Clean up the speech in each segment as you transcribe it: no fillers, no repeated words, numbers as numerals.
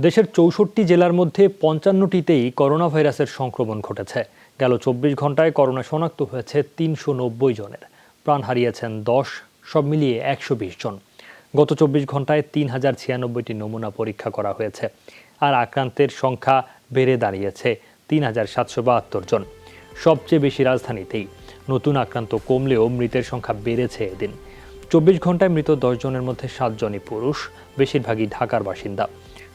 দেশের ৬৪ জেলার মধ্যে ৫৫টিতেই করোনা ভাইরাসের সংক্রমণ ঘটেছে। গেল ২৪ ঘন্টায় করোনা শনাক্ত হয়েছে ৩৯০ জনের, প্রাণ হারিয়েছেন ১০, সব মিলিয়ে ১২০ জন। গত ২৪ ঘন্টায় ৩,০৯৬টি নমুনা পরীক্ষা করা হয়েছে, আর আক্রান্তের সংখ্যা বেড়ে দাঁড়িয়েছে ৩,৭৭২ জন। সবচেয়ে বেশি রাজধানীতেই। নতুন আক্রান্ত কমলেও মৃতের সংখ্যা বেড়েছে এদিন। ২৪ ঘন্টায় মৃত ১০ জনের মধ্যে ৭ জনই পুরুষ, বেশিরভাগই ঢাকার বাসিন্দা।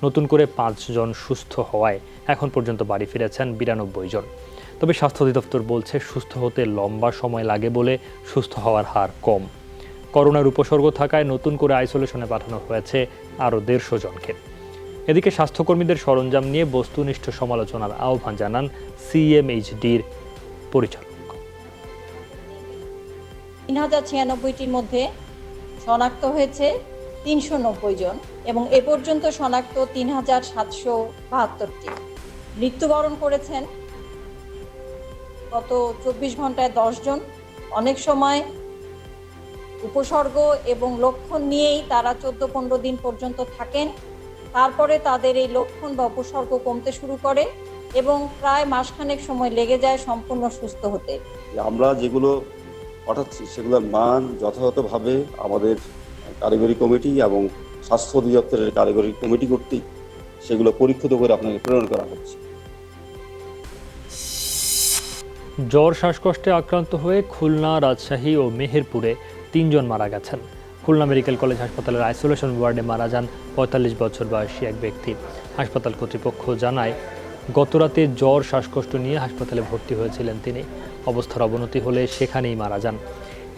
নতুন করে ৫ জন সুস্থ হওয়ায় এখন পর্যন্ত বাড়ি ফিরেছেন ৯২ জন। তবে স্বাস্থ্য অধিদপ্তর বলছে, সুস্থ হতে লম্বা সময় লাগে বলে সুস্থ হওয়ার হার কম। করোনার উপসর্গ থাকায় নতুন করে আইসোলেশনে পাঠানো হয়েছে আরও ১৫০ জনকে। এদিকে স্বাস্থ্যকর্মীদের সরঞ্জাম নিয়ে বস্তুনিষ্ঠ সমালোচনার আহ্বান জানান সিএমএইচডির পরিচালক। ৩,০৯৬টির মধ্যে শনাক্ত হয়েছে ৩৯০ জন এবং এ পর্যন্ত শনাক্ত ৩,৭৭২টি। মৃত্যুবরণ করেছেন গত ২৪ ঘন্টায় ১০ জন। অনেক সময় উপসর্গ এবং লক্ষণ নিয়েই তারা ১৪-১৫ দিন পর্যন্ত থাকেন, তারপরে তাদের এই লক্ষণ বা উপসর্গ কমতে শুরু করে এবং প্রায় মাসখানেক সময় লেগে যায় সম্পূর্ণ সুস্থ হতে। আমরা যেগুলো পাঠাচ্ছি সেগুলোর মান যথাযথভাবে আমাদের কারিগরি কমিটি এবং স্বাস্থ্য অধিদপ্তরের কারিগরি কমিটি কর্তৃক সেগুলো পরীক্ষিত করে আপনাকে প্রেরণ করা হচ্ছে। জ্বর শ্বাসকষ্টে আক্রান্ত হয়ে খুলনা, রাজশাহী ও মেহেরপুরে ৩ জন মারা গেছেন। খুলনা মেডিকেল কলেজ হাসপাতালের আইসোলেশন ওয়ার্ডে মারা যান ৪৫ বছর বয়সী এক ব্যক্তি। হাসপাতাল কর্তৃপক্ষ জানায়, গতরাতে জ্বর শ্বাসকষ্ট নিয়ে হাসপাতালে ভর্তি হয়েছিলেন তিনি। অবস্থার অবনতি হলে সেখানেই মারা যান।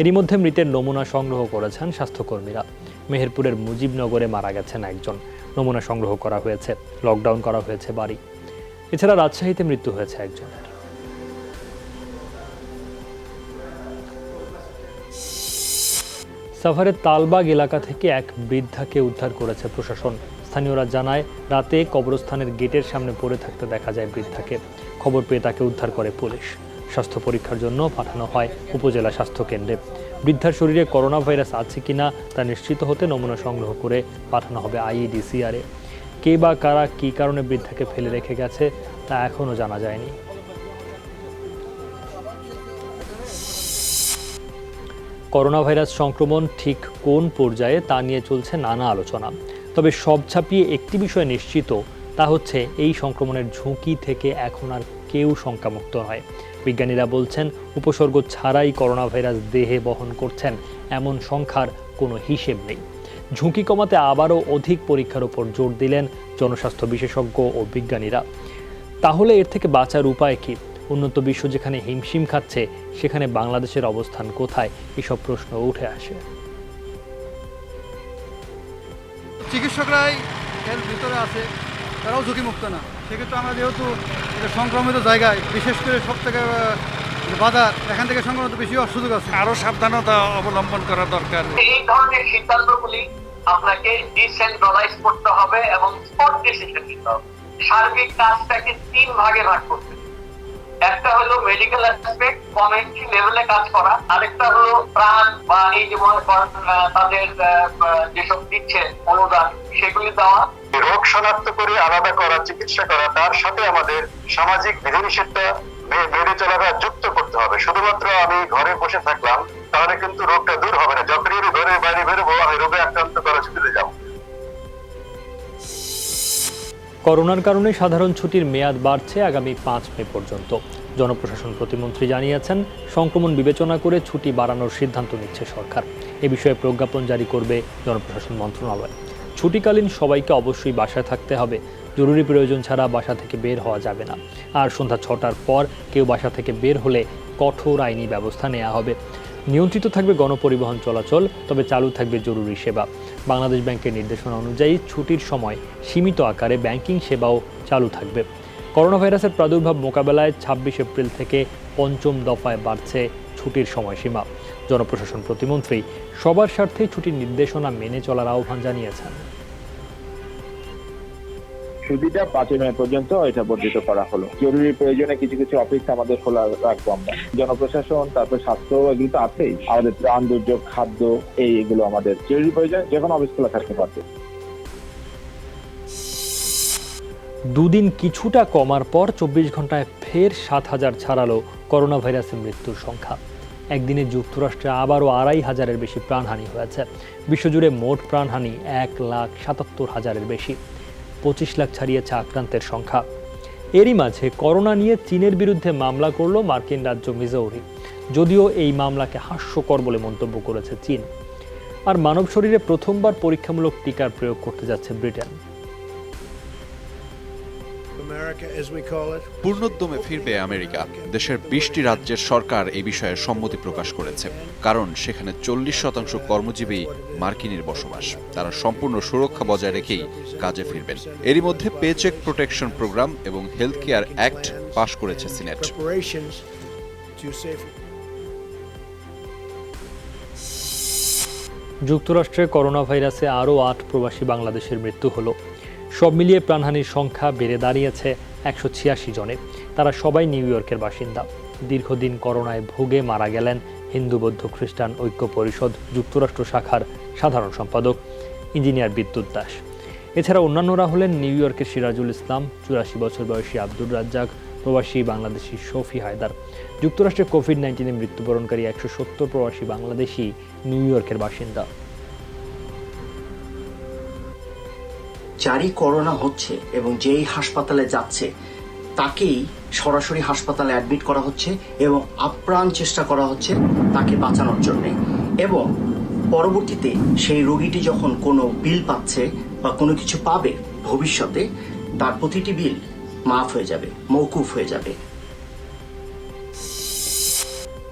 এরই মধ্যে মৃতের নমুনা সংগ্রহ করেছেন স্বাস্থ্যকর্মীরা। মেহেরপুরের মুজিবনগরে মারা গেছেন একজন, নমুনা সংগ্রহ করা হয়েছে। লকডাউন করা হয়েছে বাড়ি। এছাড়া রাজশাহীতে মৃত্যু হয়েছে একজনের। সাভারের তালবাগ এলাকা থেকে এক বৃদ্ধাকে উদ্ধার করেছে প্রশাসন। স্থানীয়রা জানায়, রাতে কবরস্থানের গেটের সামনে পড়ে থাকতে দেখা যায় বৃদ্ধাকে। খবর পেয়ে তাকে উদ্ধার করে পুলিশ। স্বাস্থ্য পরীক্ষার জন্য পাঠানো হয় উপজেলা স্বাস্থ্য কেন্দ্রে। বৃদ্ধার শরীরে করোনা ভাইরাস আছে কিনা তা নিশ্চিত হতে নমুনা সংগ্রহ করে পাঠানো হবে আইইডিসিআরে। কে বা কারা কী কারণে বৃদ্ধাকে ফেলে রেখে গেছে তা এখনও জানা যায়নি। করোনা ভাইরাস সংক্রমণ ঠিক কোন পর্যায়ে তা নিয়ে চলছে নানা আলোচনা। তবে সব ছাপিয়ে একটি বিষয় নিশ্চিত, তা হচ্ছে এই সংক্রমণের ঝুঁকি থেকে এখন আর কেউ শঙ্কামুক্ত নয়। বিজ্ঞানীরা বলছেন, উপসর্গ ছাড়াই করোনা ভাইরাস দেহে বহন করছেন এমন সংখ্যার কোনো হিসেব নেই। ঝুঁকি কমাতে আবারও অধিক পরীক্ষার উপর জোর দিলেন জনস্বাস্থ্য বিশেষজ্ঞ ও বিজ্ঞানীরা। তাহলে এর থেকে বাঁচার উপায় কি? উন্নত বিশ্ব যেখানে হিমশিম খাচ্ছে, সেখানে বাংলাদেশের অবস্থান কোথায়? এসব প্রশ্ন উঠে আসে। চিকিৎসকরাই এর ভিতরে আছে, তারাও ঝুঁকিমুক্ত না। সেক্ষেত্রে আমরা যেহেতু এটা সংক্রমিত জায়গায়, বিশেষ করে সব থেকে বাজার, এখান থেকে সংক্রমিত বেশি হওয়ার সুযোগ আছে। আরো সাবধানতা অবলম্বন করা দরকার। এই ধরনের সিদ্ধান্তগুলি আপনাকে ডিসেন্ট্রালাইজ করতে হবে এবং স্পট ডিসিশন নিতে হবে। সার্বিক কাজটাকে 3 ভাগে ভাগ করতে হবে। একটা হলো মেডিকেল অ্যাসপেক্ট, কমিউনিটি লেভেলে কাজ করা। আরেকটা হলো প্রাণ বা এই যে মনে করেন তাদের যেসব দিচ্ছে অনুদান, সেগুলি দেওয়া। রোগ শনাক্ত করে আলাদা করা, চিকিৎসা করা, তার সাথে আমাদের সামাজিক বিধিনিষেধটা মেনে চলাটা যুক্ত করতে হবে। শুধুমাত্র আমি ঘরে বসে থাকলাম তাহলে কিন্তু রোগটা দূর হবে না। যখনই আমি ঘরের বাইরে বেরোবো, আমি রোগে আক্রান্ত করা ছুটে যাব। করোনার কারণে সাধারণ ছুটির মেয়াদ বাড়ছে আগামী ৫ মে পর্যন্ত। জনপ্রশাসন প্রতিমন্ত্রী জানিয়েছেন, সংক্রমণ বিবেচনা করে ছুটি বাড়ানোর সিদ্ধান্ত নিচ্ছে সরকার। এ বিষয়ে প্রজ্ঞাপন জারি করবে জনপ্রশাসন মন্ত্রণালয়। ছুটিকালীন সবাইকে অবশ্যই বাসায় থাকতে হবে। জরুরি প্রয়োজন ছাড়া বাসা থেকে বের হওয়া যাবে না। আর সন্ধ্যা ৬টার পর কেউ বাসা থেকে বের হলে কঠোর আইনি ব্যবস্থা নেওয়া হবে। নিয়ন্ত্রিত থাকবে গণপরিবহন চলাচল, তবে চালু থাকবে জরুরি সেবা। বাংলাদেশ ব্যাংকের নির্দেশনা অনুযায়ী ছুটির সময় সীমিত আকারে ব্যাংকিং সেবাও চালু থাকবে। করোনা ভাইরাসের প্রাদুর্ভাব মোকাবেলায় ২৬ এপ্রিল থেকে ৫ম দফায় বাড়ছে ছুটির সময়সীমা। জনপ্রশাসন প্রতিমন্ত্রী সবার স্বার্থে ছুটির নির্দেশনা মেনে চলার আহ্বান জানিয়েছেন। ছুটিটা ৫ মে পর্যন্ত এটা বর্ধিত করা হলো। জরুরি প্রয়োজনে কিছু কিছু অফিস আমাদের খোলা রাখবো আমরা। জনপ্রশাসন, তারপর স্বাস্থ্য, এগুলো তো আছেই। আমাদের ত্রাণ, দুর্যোগ, খাদ্য, এগুলো আমাদের জরুরি প্রয়োজন, যখন অফিস খোলা থাকতে পারবে। দুদিন কিছুটা কমার পর 24 ঘন্টায় ফের 7,000 ছাড়ালো করোনা ভাইরাসে মৃত্যুর সংখ্যা। একদিনে যুক্তরাষ্ট্রে আবারও 2,500-এর বেশি প্রাণহানি হয়েছে। বিশ্বজুড়ে মোট প্রাণহানি 1,77,000-এর বেশি। 25 লাখ ছাড়িয়েছে আক্রান্তের সংখ্যা। এরই মাঝে করোনা নিয়ে চীনের বিরুদ্ধে মামলা করল মার্কিন রাজ্য মিজৌরি। যদিও এই মামলাকে হাস্যকর বলে মন্তব্য করেছে চীন। আর মানব শরীরে প্রথমবার পরীক্ষামূলক টিকার প্রয়োগ করতে যাচ্ছে ব্রিটেন। পূর্ণোদ্যমে ফিরবে আমেরিকা। দেশের 20টি রাজ্যের সরকার এই বিষয়ে সম্মতি প্রকাশ করেছে, কারণ সেখানে 40% কর্মজীবী মার্কিনীর বসবাস। তারা সম্পূর্ণ সুরক্ষা বজায় রেখেই কাজে ফিরবেন। এরই মধ্যে পেচেক প্রোটেকশন প্রোগ্রাম এবং হেলথ কেয়ার অ্যাক্ট পাশ করেছে সিনেট। যুক্তরাষ্ট্রে করোনা ভাইরাসে আরও 8 প্রবাসী বাংলাদেশের মৃত্যু হলো। সব মিলিয়ে প্রাণহানির সংখ্যা বেড়ে দাঁড়িয়েছে 186 জনে। তারা সবাই নিউ ইয়র্কের বাসিন্দা। দীর্ঘদিন করোনায় ভুগে মারা গেলেন হিন্দু বৌদ্ধ খ্রিস্টান ঐক্য পরিষদ যুক্তরাষ্ট্র শাখার সাধারণ সম্পাদক ইঞ্জিনিয়ার বিদ্যুৎ দাস। এছাড়া অন্যান্যরা হলেন নিউ ইয়র্কের সিরাজুল ইসলাম, 84 বছর বয়সী আব্দুর রাজ্জাক, প্রবাসী বাংলাদেশি শফি হায়দার। যুক্তরাষ্ট্রে কোভিড-19 মৃত্যুবরণকারী 170 প্রবাসী বাংলাদেশি নিউ ইয়র্কের বাসিন্দা। যারই করোনা হচ্ছে এবং যেই হাসপাতালে যাচ্ছে তাকেই সরাসরি হাসপাতালে অ্যাডমিট করা হচ্ছে এবং আপ্রাণ চেষ্টা করা হচ্ছে তাকে বাঁচানোর জন্য। এবং পরবর্তীতে সেই রোগীটি যখন কোনো বিল পাচ্ছে বা কোনো কিছু পাবে ভবিষ্যতে, তার প্রতিটি বিল মাফ হয়ে যাবে, মওকুফ হয়ে যাবে।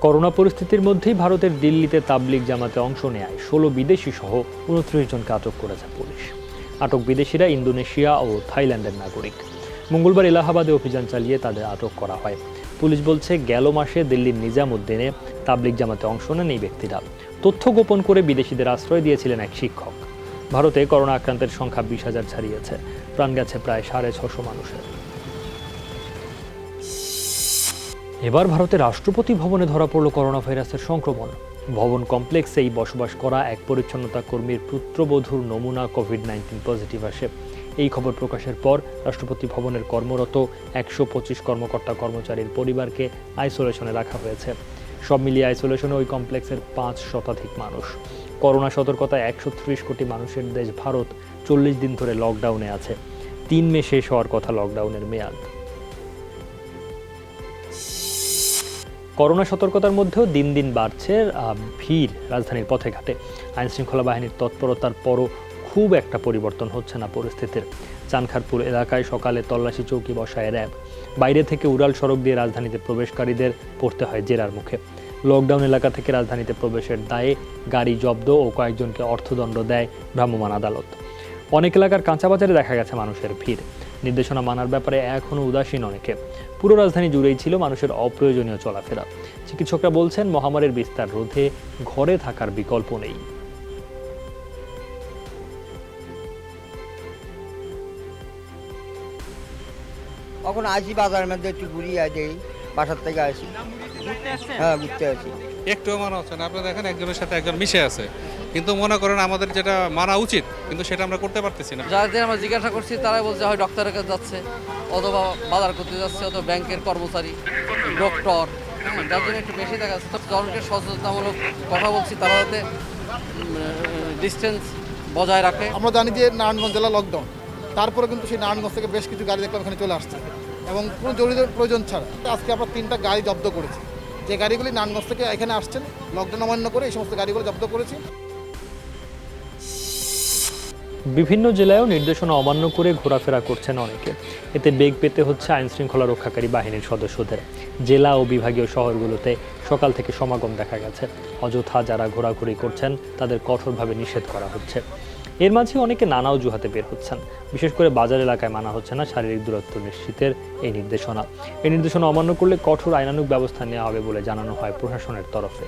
করোনা পরিস্থিতির মধ্যেই ভারতের দিল্লিতে তাবলিগ জামাতে অংশ নেয় 16 বিদেশি সহ 29 জনকে আটক করেছে পুলিশ। আটক বিদেশিরা ইন্দোনেশিয়া ও থাইল্যান্ডের নাগরিক। মঙ্গলবার এলাহাবাদে অভিযান চালিয়ে তাদের আটক করা হয়। পুলিশ বলছে, গেল মাসে দিল্লির নিজামুদ্দিনে তাবলিগ জামাতে অংশ নেন এই ব্যক্তিরা। তথ্য গোপন করে বিদেশিদের আশ্রয় দিয়েছিলেন এক শিক্ষক। ভারতে করোনা আক্রান্তের সংখ্যা 20,000 ছাড়িয়েছে। প্রাণ গেছে প্রায় 650 মানুষের। এবার ভারতের রাষ্ট্রপতি ভবনে ধরা পড়ল করোনা ভাইরাসের সংক্রমণ। ভবন কমপ্লেক্সেই বসবাস করা এক পরিচ্ছন্নতা কর্মীর পুত্রবধূর নমুনা কোভিড-19 পজিটিভ আসে। এই খবর প্রকাশের পর রাষ্ট্রপতি ভবনের কর্মরত 125 কর্মকর্তা কর্মচারীর পরিবারকে আইসোলেশনে রাখা হয়েছে। সব মিলিয়ে আইসোলেশনে ওই কমপ্লেক্সের 5 শতাধিক মানুষ। করোনা সতর্কতায় 130 কোটি মানুষের দেশ ভারত 40 দিন ধরে লকডাউনে আছে। 3 মে শেষ হওয়ার কথা লকডাউনের মেয়াদ। করোনা সতর্কতার মধ্যেও দিন দিন বাড়ছে ভিড় রাজধানীর পথে ঘাটে। আইনশৃঙ্খলা বাহিনীর তৎপরতার পরও খুব একটা পরিবর্তন হচ্ছে না পরিস্থিতির। চানখারপুর এলাকায় সকালে তল্লাশি চৌকি বসায় র্যাব। বাইরে থেকে উড়াল সড়ক দিয়ে রাজধানীতে প্রবেশকারীদের পড়তে হয় জেরার মুখে। লকডাউন এলাকা থেকে রাজধানীতে প্রবেশের দায়ে গাড়ি জব্দ ও কয়েকজনকে অর্থদণ্ড দেয় ভ্রাম্যমাণ আদালত। অনেক এলাকার কাঁচাবাজারে দেখা গেছে মানুষের ভিড়। নির্দেশনা মানার ব্যাপারে এখনও উদাসীন অনেকে। পুরো রাজধানী জুড়েই ছিল মানুষের অপ্রয়োজনীয় চলাফেরা। চিকিৎসকরা বলছেন, মহামারীর বিস্তার রোধে ঘরে থাকার বিকল্প নেই। এখন আসি বাজারের মধ্যে একটু ঘুরিয়ে দেই, বাসার থেকে আসি। হ্যাঁ, ঘুরতে আসি। একটুও মানা হচ্ছে না। আপনি দেখেন একজনের সাথে একজন মিশে আছে, কিন্তু মনে করেন আমাদের যেটা মানা উচিত, কিন্তু সেটা আমরা করতে পারতেছি না। যাদের আমরা জিজ্ঞাসা করছি তারাই বলছে হয় ডক্টরের কাছে যাচ্ছে, অথবা বাজার করতে যাচ্ছে, অথবা ব্যাংকের কর্মচারী, ডক্টর। যার জন্য একটু বেশি দেখা যাচ্ছে। জনকে সচেতনতামূলক কথা বলছি, তারা যাতে ডিস্টেন্স বজায় রাখে। আমরা জানি যে নারায়ণগঞ্জ জেলা লকডাউন, তারপরে কিন্তু সেই নারায়ণগঞ্জ থেকে বেশ কিছু গাড়ি দেখলাম এখানে চলে আসছে এবং কোনো জরুরি প্রয়োজন ছাড়া। আজকে আমরা 3টা গাড়ি জব্দ করেছি। যে গাড়িগুলি নারায়ণগঞ্জ থেকে এখানে আসছেন লকডাউন অমান্য করে, এই সমস্ত গাড়িগুলো জব্দ করেছি। বিভিন্ন জেলায়ও নির্দেশনা অমান্য করে ঘোরাফেরা করছেন অনেকে। এতে বেগ পেতে হচ্ছে আইনশৃঙ্খলা রক্ষাকারী বাহিনীর সদস্যদের। জেলা ও বিভাগীয় শহরগুলোতে সকাল থেকে সমাগম দেখা গেছে। অযথা যারা ঘোরাঘুরি করছেন তাদের কঠোরভাবে নিষেধ করা হচ্ছে। এর মাঝে অনেকে নানা অজুহাতে বের হচ্ছেন। বিশেষ করে বাজার এলাকায় মানা হচ্ছে না শারীরিক দূরত্ব নিশ্চিতের এই নির্দেশনা। এই নির্দেশনা অমান্য করলে কঠোর আইনানুগ ব্যবস্থা নেওয়া হবে বলে জানানো হয় প্রশাসনের তরফে।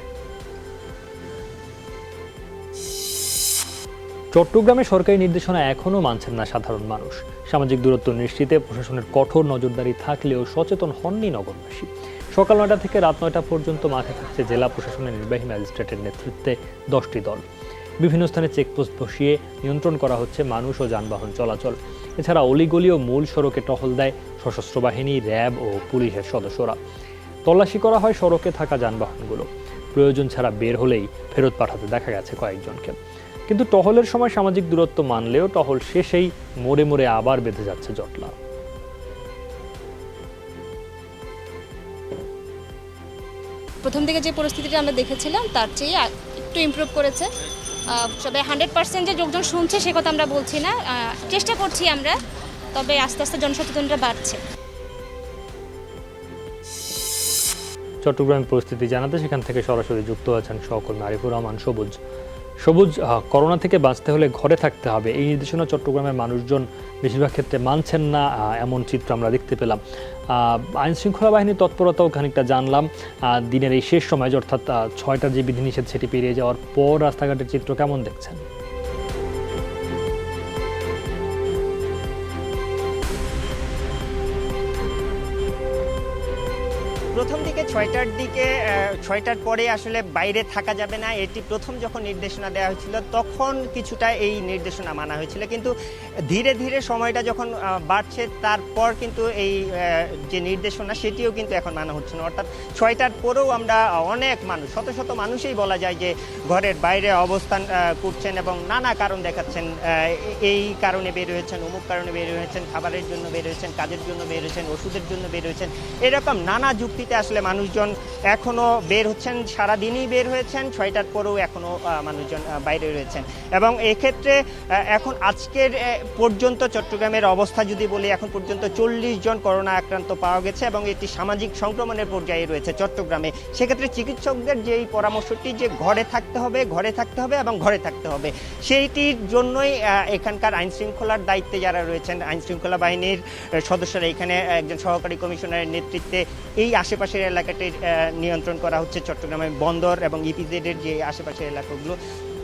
চট্টগ্রামে সরকারি নির্দেশনা এখনও মানছেন না সাধারণ মানুষ। সামাজিক দূরত্ব নিশ্চিতে প্রশাসনের কঠোর নজরদারি থাকলেও সচেতন হননি নগরবাসী। সকাল 9টা থেকে রাত 9টা পর্যন্ত মাঠে থাকছে জেলা প্রশাসনের নির্বাহী ম্যাজিস্ট্রেটের নেতৃত্বে 10টি দল। বিভিন্ন স্থানে চেকপোস্ট বসিয়ে নিয়ন্ত্রণ করা হচ্ছে মানুষ ও যানবাহন চলাচল। এছাড়া অলিগলি ও মূল সড়কে টহল দেয় সশস্ত্র বাহিনী, র্যাব ও পুলিশের সদস্যরা। তল্লাশি করা হয় সড়কে থাকা যানবাহনগুলো। প্রয়োজন ছাড়া বের হলেই ফেরত পাঠাতে দেখা গেছে কয়েকজনকে। কিন্তু টহলের সময় সামাজিক দূরত্ব মানলেও টহল শেষেই মোড়ে মোড়ে আবার বেঁধে যাচ্ছে জটলা। প্রথম দিকে যে পরিস্থিতিটা আমরা দেখেছিলাম তার চেয়ে একটু ইমপ্রুভ করেছে। সবাই 100% যে লোকজন শুনছে সে কথা আমরা বলছি না, চেষ্টা করছি আমরা, তবে আস্তে আস্তে জনসচেতনতা বাড়ছে। চট্টগ্রামের পরিস্থিতি জানাতে সেখান থেকে সরাসরি যুক্ত আছেন সহকর্মী আরিফুর রহমান সবুজ। সবুজ, করোনা থেকে বাঁচতে হলে ঘরে থাকতে হবে, এই নির্দেশনা চট্টগ্রামের মানুষজন বেশিরভাগ ক্ষেত্রে মানছেন না, এমন চিত্র আমরা দেখতে পেলাম। আইন শৃঙ্খলা বাহিনীর তৎপরতাও খানিকটা জানলাম। দিনের এই শেষ সময় অর্থাৎ 6টার যে বিধিনিষেধ সেটি পেরিয়ে যাওয়ার পর রাস্তাঘাটের চিত্র কেমন দেখছেন? প্রথম দিকে 6টার পরে আসলে বাইরে থাকা যাবে না, এটি প্রথম যখন নির্দেশনা দেওয়া হয়েছিল তখন কিছুটা এই নির্দেশনা মানা হয়েছিল, কিন্তু ধীরে ধীরে সময়টা যখন বাড়ছে তারপর কিন্তু এই যে নির্দেশনা সেটিও কিন্তু এখন মানা হচ্ছে না। অর্থাৎ 6টার পরেও আমরা অনেক মানুষ, শত শত মানুষই বলা যায় যে ঘরের বাইরে অবস্থান করছেন এবং নানা কারণ দেখাচ্ছেন। এই কারণে বের হয়েছেন, অমুক কারণে বের হয়েছেন, খাবারের জন্য বের হয়েছেন, কাজের জন্য বের হয়েছেন, ওষুধের জন্য বের হয়েছেন, এরকম নানা যুক্তিতে আসলে মানুষজন এখনো বের হচ্ছেন, সারাদিনই বের হয়েছেন, 6টার পরেও এখনো মানুষজন বাইরে রয়েছেন। এবং এক্ষেত্রে এখন আজকের পর্যন্ত চট্টগ্রামের অবস্থা যদি বলি, এখন পর্যন্ত 40 জন করোনা আক্রান্ত পাওয়া গেছে এবং এটি সামাজিক সংক্রমণের পর্যায়ে রয়েছে চট্টগ্রামে। সেক্ষেত্রে চিকিৎসকদের যে এই পরামর্শটি যে ঘরে থাকতে হবে এবং ঘরে থাকতে হবে, সেইটির জন্যই এখানকার আইন শৃঙ্খলার দায়িত্বে যারা রয়েছেন, আইন শৃঙ্খলা বাহিনীর সদস্যরা, এখানে একজন সহকারী কমিশনারের নেতৃত্বে এই আশেপাশের এলাকাটির নিয়ন্ত্রণ করা হচ্ছে। চট্টগ্রামের বন্দর এবং ইপিজেডের যে আশেপাশের এলাকাগুলো,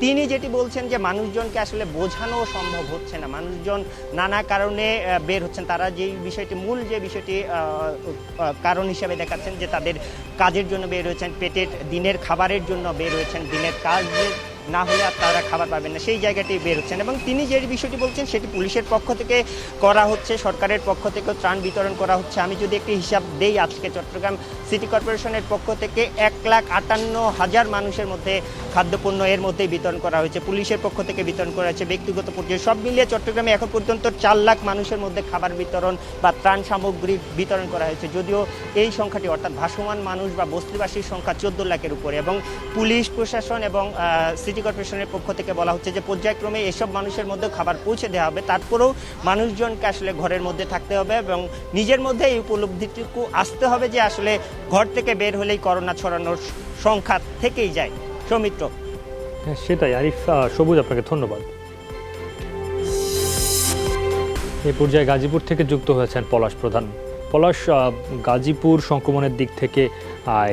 তিনি যেটি বলছেন যে মানুষজনকে আসলে বোঝানো সম্ভব হচ্ছে না, মানুষজন নানা কারণে বের হচ্ছেন। তারা যেই বিষয়টি, মূল যে বিষয়টি কারণ হিসেবে দেখাচ্ছেন যে তাদের কাজের জন্য বের হয়েছেন, পেটের দিনের খাবারের জন্য বের হয়েছেন, দিনের কাজের না হলে আর তারা খাবার পাবেন না, সেই জায়গাটি বের হচ্ছেন। এবং তিনি যে বিষয়টি বলছেন সেটি পুলিশের পক্ষ থেকে করা হচ্ছে, সরকারের পক্ষ থেকেও ত্রাণ বিতরণ করা হচ্ছে। আমি যদি একটি হিসাব দেই, আজকে চট্টগ্রাম সিটি কর্পোরেশনের পক্ষ থেকে 1,58,000 মানুষের মধ্যে খাদ্যপণ্য এর মধ্যেই বিতরণ করা হয়েছে, পুলিশের পক্ষ থেকে বিতরণ করা হয়েছে, ব্যক্তিগত পর্যায়ে সব মিলিয়ে চট্টগ্রামে এখন পর্যন্ত 4 লাখ মানুষের মধ্যে খাবার বিতরণ বা ত্রাণ সামগ্রী বিতরণ করা হয়েছে। যদিও এই সংখ্যাটি, অর্থাৎ ভাসমান মানুষ বা বস্তিবাসীর সংখ্যা 14 লাখের উপরে। এবং পুলিশ প্রশাসন এবং সিটি কর্পোরেশনের পক্ষ থেকে বলা হচ্ছে যে পর্যায়ক্রমে এসব মানুষের মধ্যে খাবার পৌঁছে দেওয়া হবে। তারপরেও মানুষজনকে আসলে ঘরের মধ্যে থাকতে হবে এবং নিজের মধ্যে এই উপলব্ধিটুকু আসতে হবে যে আসলে ঘর থেকে বের হলেই করোনা ছড়ানোর সংখ্যা থেকেই যায়। সৌমিত্র, সেটাই। আরিফ, সবুজ, আপনাকে ধন্যবাদ। এই পর্যায়ে গাজীপুর থেকে যুক্ত হয়েছেন পলাশ প্রধান। পলাশ, গাজীপুর সংক্রমণের দিক থেকে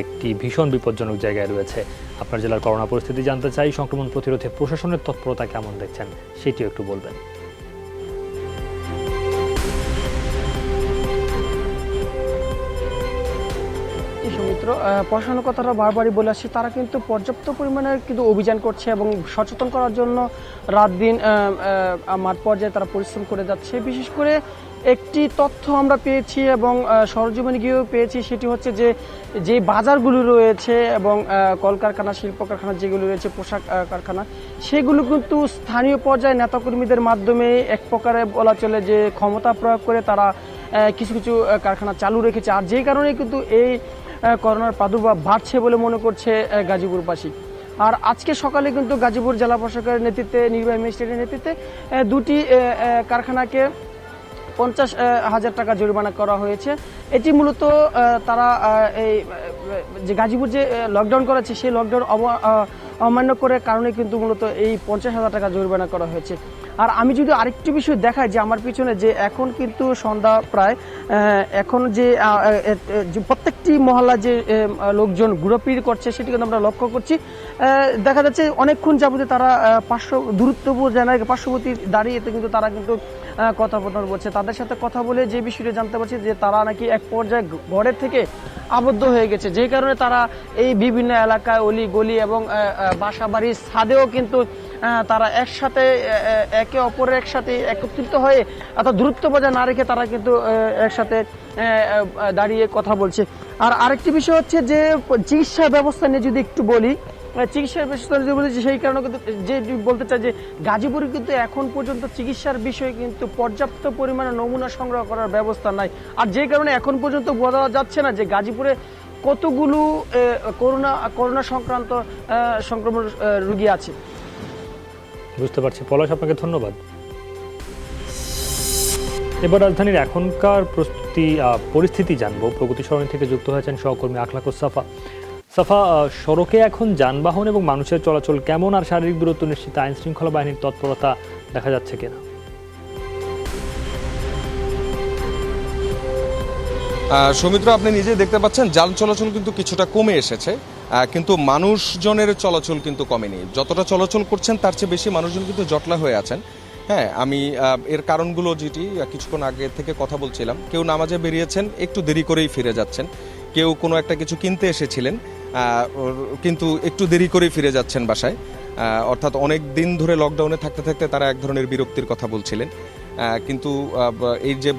একটি ভীষণ বিপজ্জনক জায়গায় রয়েছে। আপনার জেলার করোনা পরিস্থিতি জানতে চাই, সংক্রমণ প্রতিরোধে প্রশাসনের তৎপরতা কেমন দেখছেন সেটিও একটু বলবেন। সৌমিত্র, প্রশাসনের কথাটা বারবারই বলে আসছি, তারা কিন্তু পর্যাপ্ত পরিমাণে কিন্তু অভিযান করছে এবং সচেতন করার জন্য রাত দিন মাঠ পর্যায়ে তারা পরিশ্রম করে যাচ্ছে। বিশেষ করে একটি তথ্য আমরা পেয়েছি এবং সরজমিনে গিয়েও পেয়েছি, সেটি হচ্ছে যে বাজারগুলো রয়েছে এবং কলকারখানা, শিল্প কারখানা যেগুলো রয়েছে, পোশাক কারখানা, সেগুলো কিন্তু স্থানীয় পর্যায়ে নেতাকর্মীদের মাধ্যমে এক প্রকারে বলা চলে যে ক্ষমতা প্রয়োগ করে তারা কিছু কিছু কারখানা চালু রেখেছে। আর যেই কারণে কিন্তু এই করোনার প্রাদুর্ভাব বাড়ছে বলে মনে করছে গাজীপুরবাসী। আর আজকে সকালে কিন্তু গাজীপুর জেলা প্রশাসকের নেতৃত্বে, নির্বাহী ম্যাজিস্ট্রেটের নেতৃত্বে দুটি কারখানাকে 50,000 টাকা জরিমানা করা হয়েছে। এটি মূলত তারা এই যে গাজীপুর যে লকডাউন করেছে সেই লকডাউন অমান্য করার কারণে কিন্তু মূলত এই 50,000 টাকা জরিমানা করা হয়েছে। আর আমি যদি আরেকটি বিষয় দেখাই, যে আমার পিছনে যে এখন কিন্তু সন্ধ্যা প্রায়, এখন যে প্রত্যেকটি মহল্লা যে লোকজন ঘোরাফেরা করছে সেটি কিন্তু আমরা লক্ষ্য করছি। দেখা যাচ্ছে অনেকক্ষণ যাবতে তারা দূরত্বপূর্ণ জায়গায় পার্শ্ববর্তী দাঁড়িয়ে কিন্তু তারা কিন্তু কথোপকথন বলছে। তাদের সাথে কথা বলে যে বিষয়টা জানতে পারছি যে তারা নাকি এক পর্যায়ে ঘরের থেকে আবদ্ধ হয়ে গেছে, যে কারণে তারা এই বিভিন্ন এলাকায় অলি গলি এবং বাসা বাড়ির ছাদেও কিন্তু তারা একসাথে একে অপরের একসাথে একত্রিত হয়ে অর্থাৎ দূরত্ব বজায় না রেখে তারা কিন্তু একসাথে দাঁড়িয়ে কথা বলছে। আর আরেকটি বিষয় হচ্ছে যে চিকিৎসা ব্যবস্থা নিয়ে যদি একটু বলি, চিকিৎসার ব্যবস্থা যদি বলি সেই কারণে কিন্তু যে বলতে চাই যে গাজীপুরে কিন্তু এখন পর্যন্ত চিকিৎসার বিষয়ে কিন্তু পর্যাপ্ত পরিমাণে নমুনা সংগ্রহ করার ব্যবস্থা নাই। আর যে কারণে এখন পর্যন্ত বোঝা যাচ্ছে না যে গাজীপুরে কতগুলো করোনা সংক্রান্ত সংক্রমণ রোগী আছে। বুঝতে পারছি। পলাশ, আপনাকে ধন্যবাদ। এবার রাজধানীর এখনকার পরিস্থিতি জানবো। প্রগতি সরণি থেকে যুক্ত হয়েছেন সহকর্মী আখলাকুস সাফা। সাফা, সড়কে এখন যানবাহন এবং মানুষের চলাচল কেমন, আর শারীরিক দূরত্ব নিশ্চিত আইন শৃঙ্খলা বাহিনীর তৎপরতা দেখা যাচ্ছে কিনা? সৌমিত্র, আপনি নিজেই দেখতে পাচ্ছেন যান চলাচল কিন্তু কিছুটা কমে এসেছে, কিন্তু মানুষজনের চলাচল কিন্তু কমেনি। যতটা চলাচল করছেন তার চেয়ে বেশি মানুষজন কিন্তু জটলা হয়ে আছেন। হ্যাঁ, আমি এর কারণগুলো যেটি কিছুক্ষণ আগে থেকে কথা বলছিলাম, কেউ নামাজে বেরিয়েছেন একটু দেরি করেই ফিরে যাচ্ছেন, কেউ কোনো একটা কিছু কিনতে এসেছিলেন কিন্তু একটু দেরি করেই ফিরে যাচ্ছেন বাসায়। অর্থাৎ অনেক দিন ধরে লকডাউনে থাকতে থাকতে তারা এক ধরনের বিরক্তির কথা বলছিলেন, কিন্তু এই যে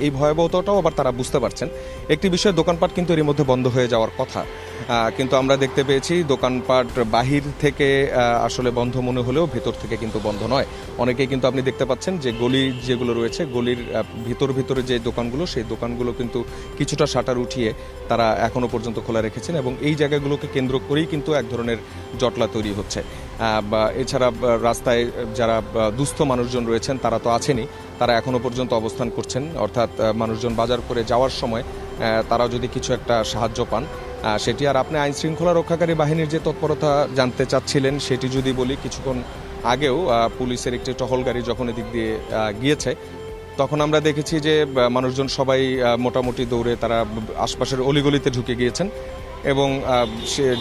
এই ভয়াবহতাটাও আবার তারা বুঝতে পারছেন। একটি বিষয়, দোকানপাট কিন্তু এর মধ্যে বন্ধ হয়ে যাওয়ার কথা, কিন্তু আমরা দেখতে পেয়েছি দোকানপাট বাহির থেকে আসলে বন্ধ মনে হলেও ভেতর থেকে কিন্তু বন্ধ নয়। অনেকেই কিন্তু আপনি দেখতে পাচ্ছেন যে গলি যেগুলো রয়েছে, গলির ভিতরে যে দোকানগুলো, সেই দোকানগুলো কিন্তু কিছুটা শাটার উঠিয়ে তারা এখনো পর্যন্ত খোলা রেখেছেন, এবং এই জায়গাগুলোকে কেন্দ্র করেই কিন্তু এক ধরনের জটলা তৈরি হচ্ছে। এছাড়া রাস্তায় যারা দুস্থ মানুষজন রয়েছেন তারা তো আছেনই, তারা এখনো পর্যন্ত অবস্থান করছেন। অর্থাৎ মানুষজন বাজার করে যাওয়ার সময় তারা যদি কিছু একটা সাহায্য পান সেটি। আর আপনি আইন শৃঙ্খলা রক্ষাকারী বাহিনীর যে তৎপরতা জানতে চাচ্ছিলেন, সেটি যদি বলি, কিছুক্ষণ আগেও পুলিশের একটি টহল গাড়ি যখন এদিক দিয়ে গিয়েছে তখন আমরা দেখেছি যে মানুষজন সবাই মোটামুটি দৌড়ে তারা আশপাশের অলিগলিতে ঢুকে গিয়েছেন, এবং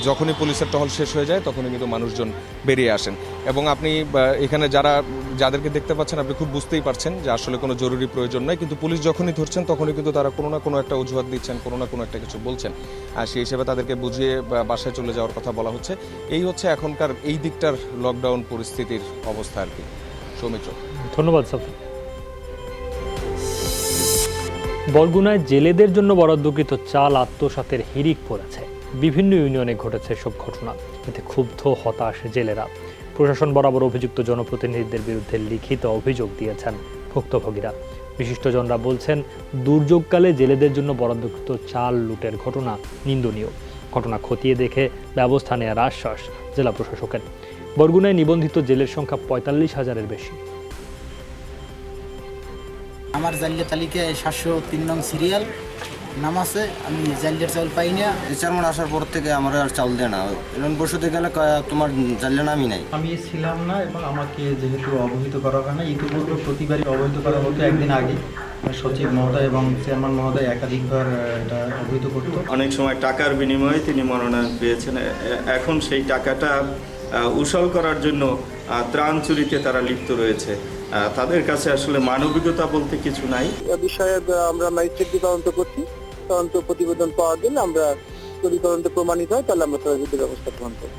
যখনই পুলিশের টহল শেষ হয়ে যায় তখনই কিন্তু মানুষজন বেরিয়ে আসেন। এবং আপনি এখানে যাদেরকে দেখতে পাচ্ছেন আপনি খুব বুঝতেই পারছেন যে আসলে কোনো জরুরি প্রয়োজন নয়, কিন্তু পুলিশ যখনই ধরছেন তখনই কিন্তু তারা কোনো না কোনো একটা অজুহাত দিচ্ছেন, কোনো না কোনো একটা কিছু বলছেন, আর সেই হিসেবে তাদেরকে বুঝিয়ে বাসায় চলে যাওয়ার কথা বলা হচ্ছে। এই হচ্ছে এখনকার এই দিকটার লকডাউন পরিস্থিতির অবস্থা আর কি। সৌমিত্র, ধন্যবাদ সাফি। বরগুনায় জেলেদের জন্য বরাদ্দকৃত চাল আত্মসাতের হিড়িক পড়েছে। বিভিন্ন ইউনিয়নে ঘটেছে সব ঘটনা, এতে ক্ষুব্ধ হতাশ জেলেরা। প্রশাসন বরাবর অভিযুক্ত জনপ্রতিনিধিদের বিরুদ্ধে লিখিত অভিযোগ দিয়েছেন ভুক্তভোগীরা। বিশিষ্টজনরা বলছেন, দুর্যোগকালে জেলেদের জন্য বরাদ্দকৃত চাল লুটের ঘটনা নিন্দনীয়। ঘটনা খতিয়ে দেখে ব্যবস্থা নেওয়ার আশ্বাস জেলা প্রশাসকের। বরগুনায় নিবন্ধিত জেলের সংখ্যা 45,000-এর বেশি। আমার জালিয়া তালিকায় 703 নং সিরিয়াল নাম আছে, আমি জালিয়ার চাউল পাই না। চেয়ারম্যান আসার পর থেকে আমার আর চাউল দেয় না। এমন বসতে গেলে তোমার জালিয়া নামই নাই। আমি ছিলাম না, এবং আমাকে যেহেতু অবহিত করা হয় না, ইতিপূর্বে প্রতিবারই অবহিত করা হতো। একদিন আগে সচিব মহোদয় এবং চেয়ারম্যান মহোদয় একাধিকবার এটা অবহিত করত। অনেক সময় টাকার বিনিময়ে তিনি মনোনয়ন পেয়েছেন। এখন সেই টাকাটা উসল করার জন্য ত্রাণ চুরিতে তারা লিপ্ত রয়েছে। তাদের কাছে আসলে মানবিকতা বলতে কিছু নাই। বিষয়ে আমরা ম্যাজিস্ট্রেট তদন্ত করছি। তদন্ত প্রতিবেদন পাওয়ার জন্য আমরা যদি তদন্ত প্রমাণিত হয় তাহলে আমরা তদন্ত ব্যবস্থা গ্রহণ করব।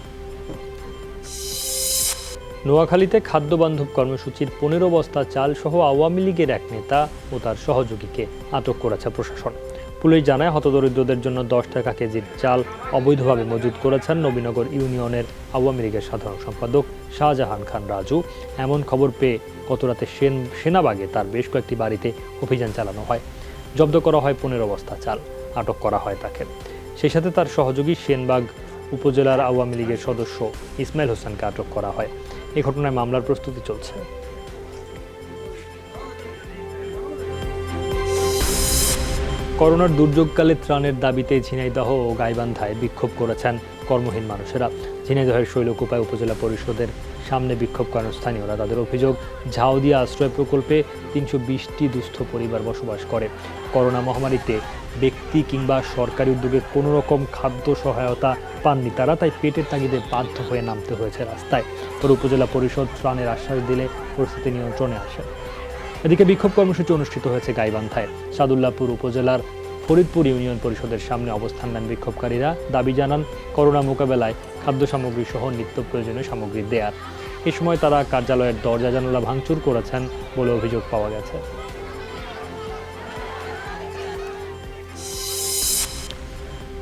নোয়াখালীতে খাদ্য বান্ধব কর্মসূচির 15 বস্তা চাল সহ আওয়ামী লীগের এক নেতা ও তার সহযোগীকে আটক করেছে প্রশাসন। পুলিশ জানায়, হতদরিদ্রদের জন্য 10 টাকা কেজির চাল অবৈধভাবে মজুত করেছেন নবীনগর ইউনিয়নের আওয়ামী লীগের সাধারণ সম্পাদক শাহজাহান খান রাজু। এমন খবর পেয়ে গতরাতে সেনাবাগে তার বেশ কয়েকটি বাড়িতে অভিযান চালানো হয়। জব্দ করা হয় 15 বস্তা চাল, আটক করা হয় তাকে। সেই সাথে তার সহযোগী সেনবাগ উপজেলার আওয়ামী লীগের সদস্য ইসমাইল হোসেনকে আটক করা হয়। এই ঘটনায় মামলার প্রস্তুতি চলছে। করোনার দুর্যোগকালে ত্রাণের দাবিতে ঝিনাইদহ ও গাইবান্ধায় বিক্ষোভ করেছেন কর্মহীন মানুষেরা। ঝিনাইদহের শৈলকুপায় উপজেলা পরিষদের সামনে বিক্ষোভ করেন স্থানীয়রা। তাদের অভিযোগ, ঝাউদিয়া আশ্রয় প্রকল্পে 320টি দুস্থ পরিবার বসবাস করে। করোনা মহামারীতে ব্যক্তি কিংবা সরকারি উদ্যোগে কোনো রকম খাদ্য সহায়তা পাননি তারা, তাই পেটের তাগিদে বাধ্য হয়ে নামতে হয়েছে রাস্তায়। পরে উপজেলা পরিষদ ত্রাণের আশ্বাস দিলে পরিস্থিতি নিয়ন্ত্রণে আসে। এদিকে বিক্ষোভ কর্মসূচি অনুষ্ঠিত হয়েছে গাইবান্ধায়। সাদুল্লাপুর উপজেলার ফরিদপুর ইউনিয়ন পরিষদের সামনে অবস্থান নেন বিক্ষোভকারীরা। দাবি জানান, করোনা মোকাবেলায় খাদ্য সামগ্রী সহ নিত্য প্রয়োজনীয় সামগ্রী দেয়ার। এ সময় তারা কার্যালয়ের দরজা জানালা ভাঙচুর করেছেন বলে অভিযোগ পাওয়া গেছে।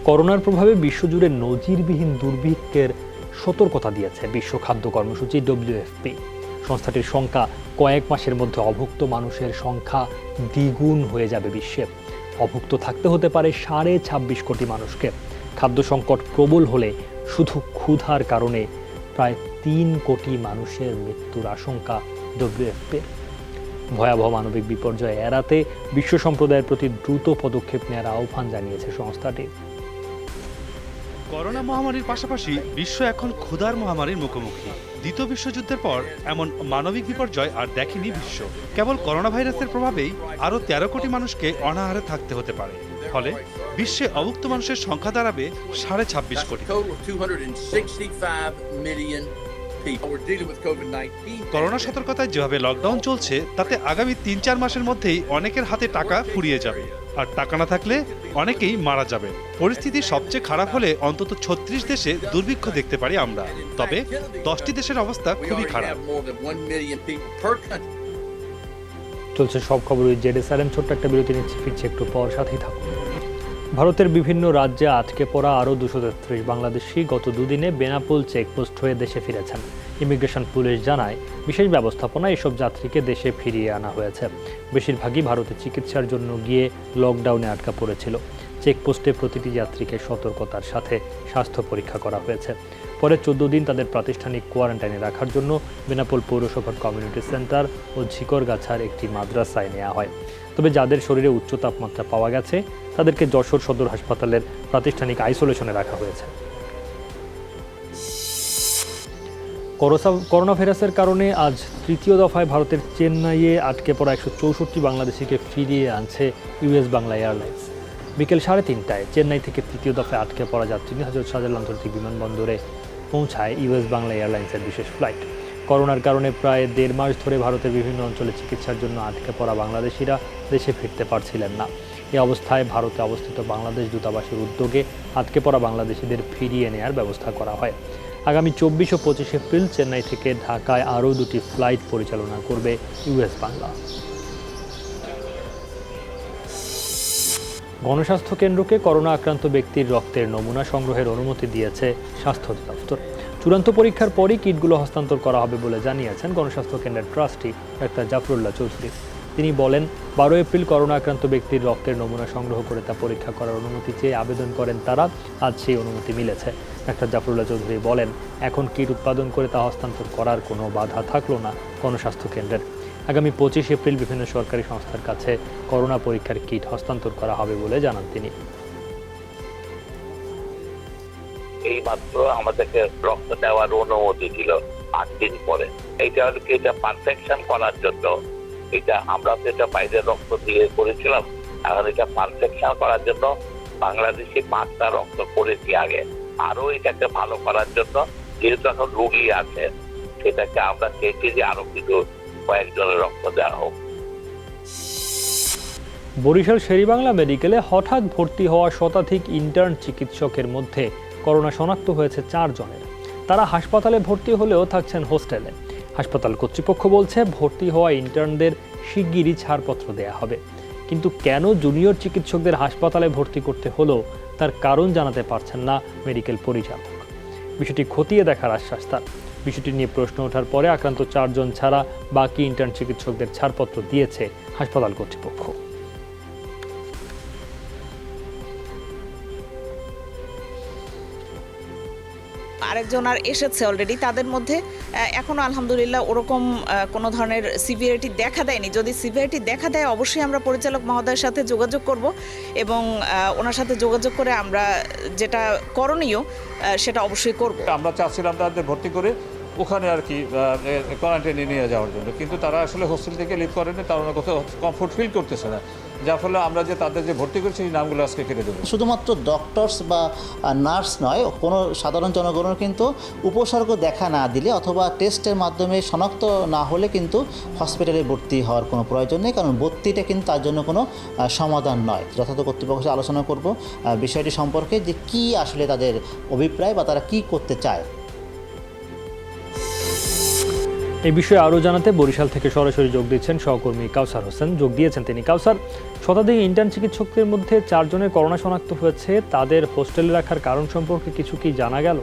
করোনার প্রভাবে বিশ্বজুড়ে নজিরবিহীন দুর্ভিক্ষের সতর্কতা দিয়েছে বিশ্ব খাদ্য কর্মসূচি WFP। সংস্থাটির সংখ্যা কয়েক মাসের মধ্যে অভুক্ত মানুষের সংখ্যা দ্বিগুণ হয়ে যাবে বিশ্বে। অভুক্ত থাকতে হতে পারে 26.5 কোটি মানুষকে। খাদ্য সংকট প্রবল হলে শুধু ক্ষুধার কারণে প্রায় 3 কোটি মানুষের মৃত্যুর আশঙ্কা WFP-র। ভয়াবহ মানবিক বিপর্যয় এড়াতে বিশ্ব সম্প্রদায়ের প্রতি দ্রুত পদক্ষেপ নেওয়ার আহ্বান জানিয়েছে সংস্থাটি। করোনা মহামারীর পাশাপাশি বিশ্ব এখন ক্ষুধার মহামারীর মুখোমুখি। দ্বিতীয় বিশ্বযুদ্ধের পর এমন মানবিক বিপর্যয় আর দেখেনি বিশ্ব। কেবল করোনা ভাইরাসের প্রভাবেই আরও 13 কোটি মানুষকে অনাহারে থাকতে হতে পারে। ফলে বিশ্বে অভুক্ত মানুষের সংখ্যা দাঁড়াবে 26.5 কোটি। করোনা সতর্কতায় যেভাবে লকডাউন চলছে তাতে আগামী 3-4 মাসের মধ্যেই অনেকের হাতে টাকা ফুরিয়ে যাবে, আর টাকা না থাকলে অনেকেই মারা যাবে। পরিস্থিতি সবচেয়ে খারাপ হলে অন্তত 36 দেশে দুর্ভিক্ষ দেখতে পারি আমরা। তবে 10টি দেশের অবস্থা খুবই খারাপ। চলছে সব খবরই ZSRM। ছোট্ট একটা বিরতি নিচ্ছে, ফিরছে একটু পর, সাথেই থাকুন। ভারতের বিভিন্ন রাজ্যে আটকে পড়া আরও 233 বাংলাদেশি গত দুদিনে বেনাপোল চেকপোস্ট হয়ে দেশে ফিরেছেন। ইমিগ্রেশন পুলিশ জানায় বিশেষ ব্যবস্থাপনায় এসব যাত্রীকে দেশে ফিরিয়ে আনা হয়েছে। বেশিরভাগই ভারতে চিকিৎসার জন্য গিয়ে লকডাউনে আটকা পড়েছিল। চেকপোস্টে প্রতিটি যাত্রীকে সতর্কতার সাথে স্বাস্থ্য পরীক্ষা করা হয়েছে। পরে 14 দিন তাদের প্রাতিষ্ঠানিক কোয়ারেন্টাইনে রাখার জন্য বেনাপোল পৌরসভার কমিউনিটি সেন্টার ও ঝিকরগাছার একটি মাদ্রাসায় নেওয়া হয়। তবে যাদের শরীরে উচ্চ তাপমাত্রা পাওয়া গেছে তাদেরকে যশোর সদর হাসপাতালের প্রাতিষ্ঠানিক আইসোলেশনে রাখা হয়েছে। করোনা ভাইরাসের কারণে আজ তৃতীয় দফায় ভারতের চেন্নাইয়ে আটকে পড়া 164 বাংলাদেশিকে ফিরিয়ে আনছে US বাংলা এয়ারলাইন্স। বিকেল 3:30টায় চেন্নাই থেকে তৃতীয় দফায় আটকে পড়া যাত্রী হযরত শাহজালাল আন্তর্জাতিক বিমানবন্দরে পৌঁছায় US বাংলা এয়ারলাইন্সের বিশেষ ফ্লাইট। করোনার কারণে প্রায় 1.5 মাস ধরে ভারতের বিভিন্ন অঞ্চলে চিকিৎসার জন্য আটকে পড়া বাংলাদেশিরা দেশে ফিরতে পারছিলেন না। এই অবস্থায় ভারতে অবস্থিত বাংলাদেশ দূতাবাসের উদ্যোগে আটকে পড়া বাংলাদেশিদের ফিরিয়ে নেওয়ার ব্যবস্থা করা হয়। আগামী 24 ও 25 এপ্রিল চেন্নাই থেকে ঢাকায় আরও 2টি ফ্লাইট পরিচালনা করবে US বাংলা। গণস্বাস্থ্য কেন্দ্রকে করোনা আক্রান্ত ব্যক্তির রক্তের নমুনা সংগ্রহের অনুমতি দিয়েছে স্বাস্থ্য অধিদপ্তর। চূড়ান্ত পরীক্ষার পরই কিটগুলো হস্তান্তর করা হবে বলে জানিয়েছেন গণস্বাস্থ্য কেন্দ্রের ট্রাস্টি ডাক্তার জাফরুল্লাহ চৌধুরী। তিনি বলেন, 12 এপ্রিল করোনা আক্রান্ত ব্যক্তির রক্তের নমুনা সংগ্রহ করে তা পরীক্ষা করার অনুমতি চেয়ে আবেদন করেন তারা। আজ সেই অনুমতি মিলেছে। ডাক্তার জাফরুল্লাহ চৌধুরী বলেন, এখন কিট উৎপাদন করে তা হস্তান্তর করার কোনো বাধা থাকলো না গণস্বাস্থ্য কেন্দ্রের। আগামী 25 এপ্রিল বিভিন্ন সরকারি সংস্থার কাছে করোনা পরীক্ষার কিট হস্তান্তর করা হবে বলে জানান তিনি। এই মাত্র আমাদেরকে রক্ত দেওয়ার অনুমতি দিল 8 দিন পরে। এইটা হলো কি, এটা পারফেকশন করার জন্য। এটা আমরা তো এটা বাইরের রক্ত দিয়ে করেছিলাম, এখন এটা পারফেকশন করার জন্য বাংলাদেশি 5টা রক্ত করেছি আগে, আরো এটাকে ভালো করার জন্য। যেহেতু এখন রোগী আছে, সেটাকে আমরা চেয়েছি যে আরো কিছু কয়েকজনের রক্ত দেওয়া হোক। বরিশাল শেরেবাংলা মেডিকেলে হঠাৎ ভর্তি হওয়া শতাধিক ইন্টার্ন চিকিৎসকের মধ্যে করোনা শনাক্ত হয়েছে 4 জনের। তারা হাসপাতালে ভর্তি হলেও থাকছেন হোস্টেলে। হাসপাতাল কর্তৃপক্ষ বলছে ভর্তি হওয়া ইন্টার্নদের শিগগিরই ছাড়পত্র দেয়া হবে। কিন্তু কেন জুনিয়র চিকিৎসকদের হাসপাতালে ভর্তি করতে হলো তার কারণ জানাতে পারছেন না মেডিকেল পরিচালক। বিষয়টি খতিয়ে দেখার আশ্বাস তার। বিষয়টি নিয়ে প্রশ্ন ওঠার পরে আক্রান্ত 4 জন ছাড়া বাকি ইন্টার্ন চিকিৎসকদের ছাড়পত্র দিয়েছে হাসপাতাল কর্তৃপক্ষ। আরেকজন আর এসেছে অলরেডি, তাদের মধ্যে এখনো আলহামদুলিল্লাহ ওরকম কোনো ধরনের সিভিয়ারিটি দেখা দেয়নি। যদি সিভিয়ারিটি দেখা দেয় অবশ্যই আমরা পরিচালক মহোদয়ের সাথে যোগাযোগ করব এবং ওনার সাথে যোগাযোগ করে আমরা যেটা করণীয় সেটা অবশ্যই করব। আমরা চাচ্ছিলাম তাদের ভর্তি করে ওখানে আর কি কোয়ারেন্টাইনে নিয়ে যাওয়ার জন্য, কিন্তু তারা আসলে হোস্টেল থেকে লিভ করেনি, তারা কোথাও কমফোর্ট ফিল করতেছে না, যার ফলে আমরা যে তাদের যে ভর্তি করছি সেই নামগুলো আজকে কেটে দেবো। শুধুমাত্র ডক্টরস বা নার্স নয়, কোনো সাধারণ জনগণের কিন্তু উপসর্গ দেখা না দিলে অথবা টেস্টের মাধ্যমে শনাক্ত না হলে কিন্তু হসপিটালে ভর্তি হওয়ার কোনো প্রয়োজন নেই, কারণ ভর্তিটা কিন্তু তার জন্য কোনো সমাধান নয়। যথাযথ কর্তৃপক্ষের সাথে আলোচনা করব বিষয়টি সম্পর্কে, যে কী আসলে তাদের অভিপ্রায় বা তারা কী করতে চায়। এই বিষয়ে আরও জানাতে বরিশাল থেকে সরাসরি যোগ দিচ্ছেন সহকর্মী কাউসার হোসেন। যোগ দিয়েছেন তিনি। কাউসার, শতাধিক ইন্টার্ন চিকিৎসকদের মধ্যে 4 জনের করোনা শনাক্ত হয়েছে, তাদের হোস্টেলে রাখার কারণ সম্পর্কে কিছু কি জানা গেল?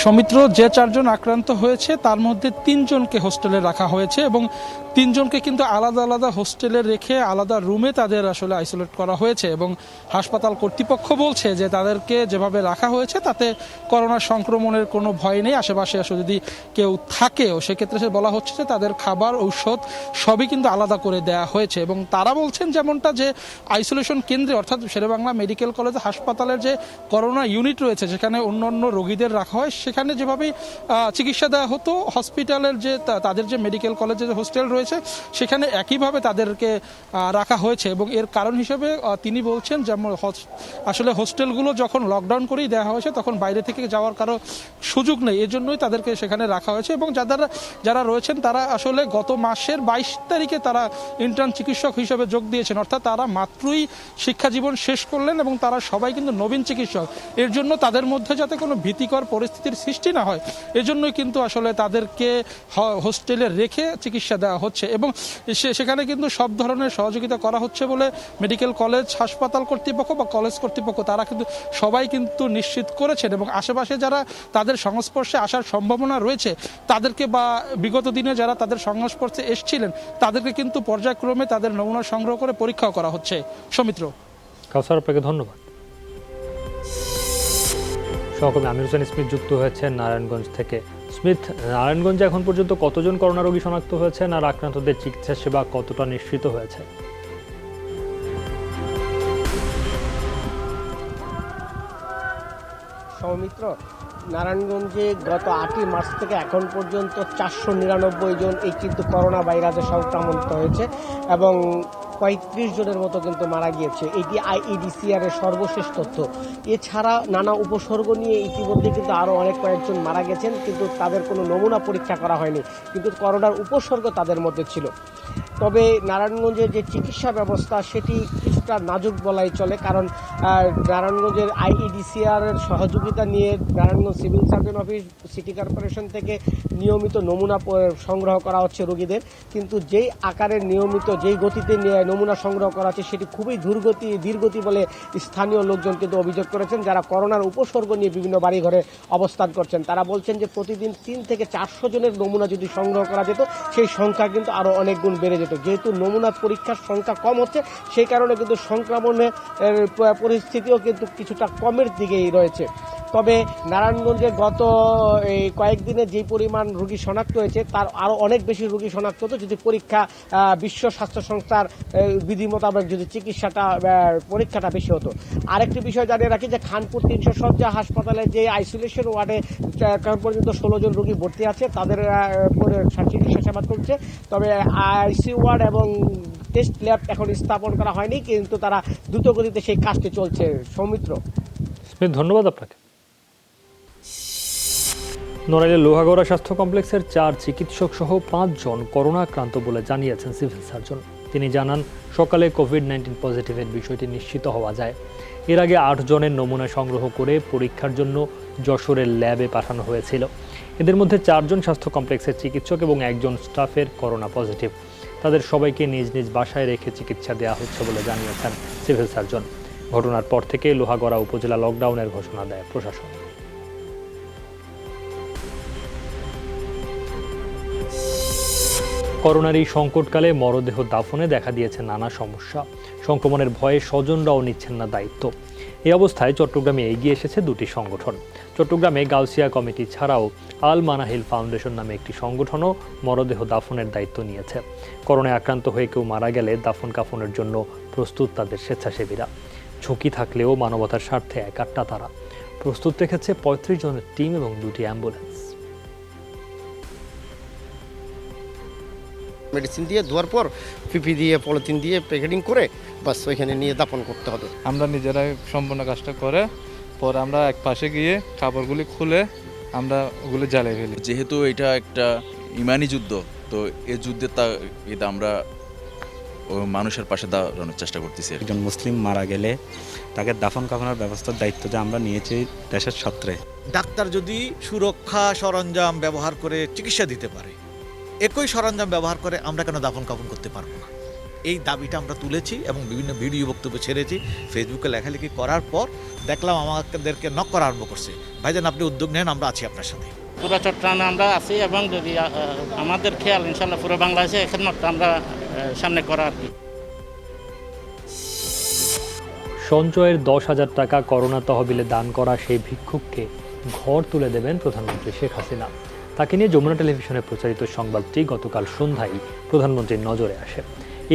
সৌমিত্র, যে 4 জন আক্রান্ত হয়েছে তার মধ্যে 3 জনকে হোস্টেলে রাখা হয়েছে এবং 3 জনকে কিন্তু আলাদা আলাদা হোস্টেলে রেখে আলাদা রুমে তাদের আসলে আইসোলেট করা হয়েছে এবং হাসপাতাল কর্তৃপক্ষ বলছে যে তাদেরকে যেভাবে রাখা হয়েছে তাতে করোনা সংক্রমণের কোনো ভয় নেই। আশেপাশে আসলে যদি কেউ থাকেও সেক্ষেত্রে সে বলা হচ্ছে যে তাদের খাবার, ঔষধ সবই কিন্তু আলাদা করে দেওয়া হয়েছে এবং তারা বলছেন যেমনটা যে আইসোলেশন কেন্দ্রে অর্থাৎ শেরেবাংলা মেডিকেল কলেজ হাসপাতালের যে করোনা ইউনিট রয়েছে যেখানে অন্যান্য রোগীদের রাখা হয়, সেখানে যেভাবে চিকিৎসা দেওয়া হতো হসপিটালের যে তাদের যে মেডিকেল কলেজের যে হোস্টেল রয়েছে সেখানে একইভাবে তাদেরকে রাখা হয়েছে এবং এর কারণ হিসেবে তিনি বলছেন যেমন আসলে হোস্টেলগুলো যখন লকডাউন করেই দেওয়া হয়েছে তখন বাইরে থেকে যাওয়ার কারো সুযোগ নেই, এজন্যই তাদেরকে সেখানে রাখা হয়েছে এবং যারা রয়েছেন তারা আসলে গত মাসের 22 তারিখে তারা ইন্টার্ন চিকিৎসক হিসেবে যোগ দিয়েছেন, অর্থাৎ তারা মাত্রই শিক্ষা জীবন শেষ করলেন এবং তারা সবাই কিন্তু নবীন চিকিৎসক। এর জন্য তাদের মধ্যে যাতে কোনো ভীতিকর পরিস্থিতির সৃষ্টি না হয় এজন্যই কিন্তু আসলে তাদেরকে হোস্টেলে রেখে চিকিৎসা দেওয়া হচ্ছে এবং সেখানে কিন্তু সব ধরনের সহযোগিতা করা হচ্ছে বলে মেডিকেল কলেজ হাসপাতাল কর্তৃপক্ষ বা কলেজ কর্তৃপক্ষ তারা কিন্তু সবাই কিন্তু নিশ্চিত করেছেন এবং আশেপাশে যারা তাদের সংস্পর্শে আসার সম্ভাবনা রয়েছে তাদেরকে বা বিগত দিনে যারা তাদের সংস্পর্শে এসেছিলেন তাদেরকে কিন্তু পর্যায়ক্রমে তাদের নমুনা সংগ্রহ করে পরীক্ষা করা হচ্ছে। সৌমিত্র। কাউসার, আপনাকে ধন্যবাদ। সহকর্মী আমির হোসেন স্মিথ যুক্ত হয়েছেন নারায়ণগঞ্জ থেকে। স্মিথ, নারায়ণগঞ্জে এখন পর্যন্ত কতজন করোনা রোগী শনাক্ত হয়েছেন আর আক্রান্তদের চিকিৎসা সেবা কতটা নিশ্চিত হয়েছে? সৌমিত্র, নারায়ণগঞ্জে গত 8ই মার্চ থেকে এখন পর্যন্ত 499 জন এই কিন্তু করোনা ভাইরাসে সংক্রামিত হয়েছে এবং 35 জনের মতো কিন্তু মারা গিয়েছে। এটি IEDCR এর সর্বশেষ তথ্য। এছাড়া নানা উপসর্গ নিয়ে ইতিমধ্যে কিন্তু আরও অনেক কয়েকজন মারা গেছেন, কিন্তু তাদের কোনো নমুনা পরীক্ষা করা হয়নি, কিন্তু করোনার উপসর্গ তাদের মধ্যে ছিল। তবে নারায়ণগঞ্জের যে চিকিৎসা ব্যবস্থা সেটি কিছুটা নাজুক বলাই চলে, কারণ নারায়ণগঞ্জের IEDCR এর সহযোগিতা নিয়ে Narayanganj civil surgeon office, city corporation থেকে নিয়মিত নমুনা সংগ্রহ করা হচ্ছে রোগীদের, কিন্তু যেই আকারের নিয়মিত যেই গতিতে নমুনা সংগ্রহ করা হচ্ছে সেটি খুবই ধীরগতি বলে স্থানীয় লোকজন কিন্তু অভিযোগ করেছেন, যারা করোনার উপসর্গ নিয়ে বিভিন্ন বাড়িঘরে অবস্থান করছেন। তারা বলছেন যে প্রতিদিন 3 থেকে 400 জনের নমুনা যদি সংগ্রহ করা যেত সেই সংখ্যা কিন্তু আরও অনেক গুণ বেড়ে যেত। যেহেতু নমুনা পরীক্ষার সংখ্যা কম হচ্ছে সেই কারণে কিন্তু সংক্রমণের পরিস্থিতিও কিন্তু কিছুটা কমের দিকেই রয়েছে। তবে নারায়ণগঞ্জে গত এই কয়েকদিনে যে পরিমাণ রোগী শনাক্ত হয়েছে তার আরও অনেক বেশি রোগী শনাক্ত হতো যদি পরীক্ষা বিশ্ব স্বাস্থ্য সংস্থার বিধি মোতাবেক যদি পরীক্ষাটা বেশি হতো। আরেকটি বিষয় জানিয়ে রাখি যে খানপুর 300 শয্যা হাসপাতালে যে আইসোলেশন ওয়ার্ডে এখন পর্যন্ত 16 জন রোগী ভর্তি আছে, তাদের চিকিৎসা সেবা চলছে। তবে আইসিইউ ওয়ার্ড এবং টেস্ট ল্যাব এখন স্থাপন করা হয়নি, কিন্তু তারা দ্রুত গতিতে সেই কাজটি চলছে। সৌমিত্র। ধন্যবাদ আপনাকে। নড়াইলের লোহাগড়া স্বাস্থ্য কমপ্লেক্সের 4 চিকিৎসক সহ 5 জন করোনা আক্রান্ত বলে জানিয়েছেন সিভিল সার্জন। তিনি জানান সকালে কোভিড-19 পজিটিভের বিষয়টি নিশ্চিত হওয়া যায়। এর আগে 8 জনের নমুনা সংগ্রহ করে পরীক্ষার জন্য যশোরের ল্যাবে পাঠানো হয়েছিল। এদের মধ্যে 4 জন স্বাস্থ্য কমপ্লেক্সের চিকিৎসক এবং 1 জন স্টাফের করোনা পজিটিভ। তাদের সবাইকে নিজ নিজ বাসায় রেখে চিকিৎসা দেওয়া হচ্ছে বলে জানিয়েছেন সিভিল সার্জন। ঘটনার পর থেকে লোহাগড়া উপজেলা লকডাউনের ঘোষণা দেয় প্রশাসন। করোনার এই সংকটকালে মরদেহ দাফনে দেখা দিয়েছে নানা সমস্যা। সংক্রমণের ভয়ে স্বজনরাও নিচ্ছেন না দায়িত্ব। এই অবস্থায় চট্টগ্রামে এগিয়ে এসেছে 2টি সংগঠন। চট্টগ্রামে গাউসিয়া কমিটি ছাড়াও আল মানাহিল ফাউন্ডেশন নামে একটি সংগঠনও মরদেহ দাফনের দায়িত্ব নিয়েছে। করোনায় আক্রান্ত হয়ে কেউ মারা গেলে দাফন কাফনের জন্য প্রস্তুত তাদের স্বেচ্ছাসেবীরা। ঝুঁকি থাকলেও মানবতার স্বার্থে একাট্টা তারা। প্রস্তুত রেখেছে 35 জনের টিম এবং 2টি অ্যাম্বুলেন্স। মেডিসিন দিয়ে ধোয়ার পর পিপি দিয়ে পলিথিন দিয়ে প্যাকেটিং করে বাস ওইখানে নিয়ে দাফন করতে হবে। আমরা নিজেরাই সম্পূর্ণ কাজটা করে পরে আমরা এক পাশে গিয়ে কাপড়গুলি খুলে আমরা ওগুলো জ্বালিয়ে ফেলি। যেহেতু এটা একটা ইমানি যুদ্ধ, তো এই যুদ্ধে এটা আমরা মানুষের পাশে দাঁড়ানোর চেষ্টা করতেছি। একজন মুসলিম মারা গেলে তাকে দাফন কাফনের ব্যবস্থার দায়িত্বটা আমরা নিয়েছি দেশের সূত্রে। ডাক্তার যদি সুরক্ষা সরঞ্জাম ব্যবহার করে চিকিৎসা দিতে পারে, একই সরঞ্জাম ব্যবহার করে আমরা কেন দাফন কাফন করতে পারবো না? এই দাবিটা আমরা তুলেছি এবং বিভিন্ন ভিডিও বক্তব্য ছেড়েছি। ফেসবুকে লেখালেখি করার পর দেখলাম আমাদেরকে নক করা আরম্ভ করছে, ভাইজান আপনি উদ্যোগ নেন, আমরা আছি আপনার সাথে। পুরো চট্টগ্রামে আমরা আছি এবং যদি আমাদের খেয়াল ইনশাল্লাহ পুরো বাংলাদেশে খেদমতটা আমরা সামনে করা আর কি। সঞ্চয়ের 10,000 টাকা করোনা তহবিলে দান করা সেই ভিক্ষুককে ঘর তুলে দেবেন প্রধানমন্ত্রী শেখ হাসিনা। তাকে নিয়ে যমুনা টেলিভিশনে প্রচারিত সংবাদটি গতকাল সন্ধ্যায় প্রধানমন্ত্রীর নজরে আসে।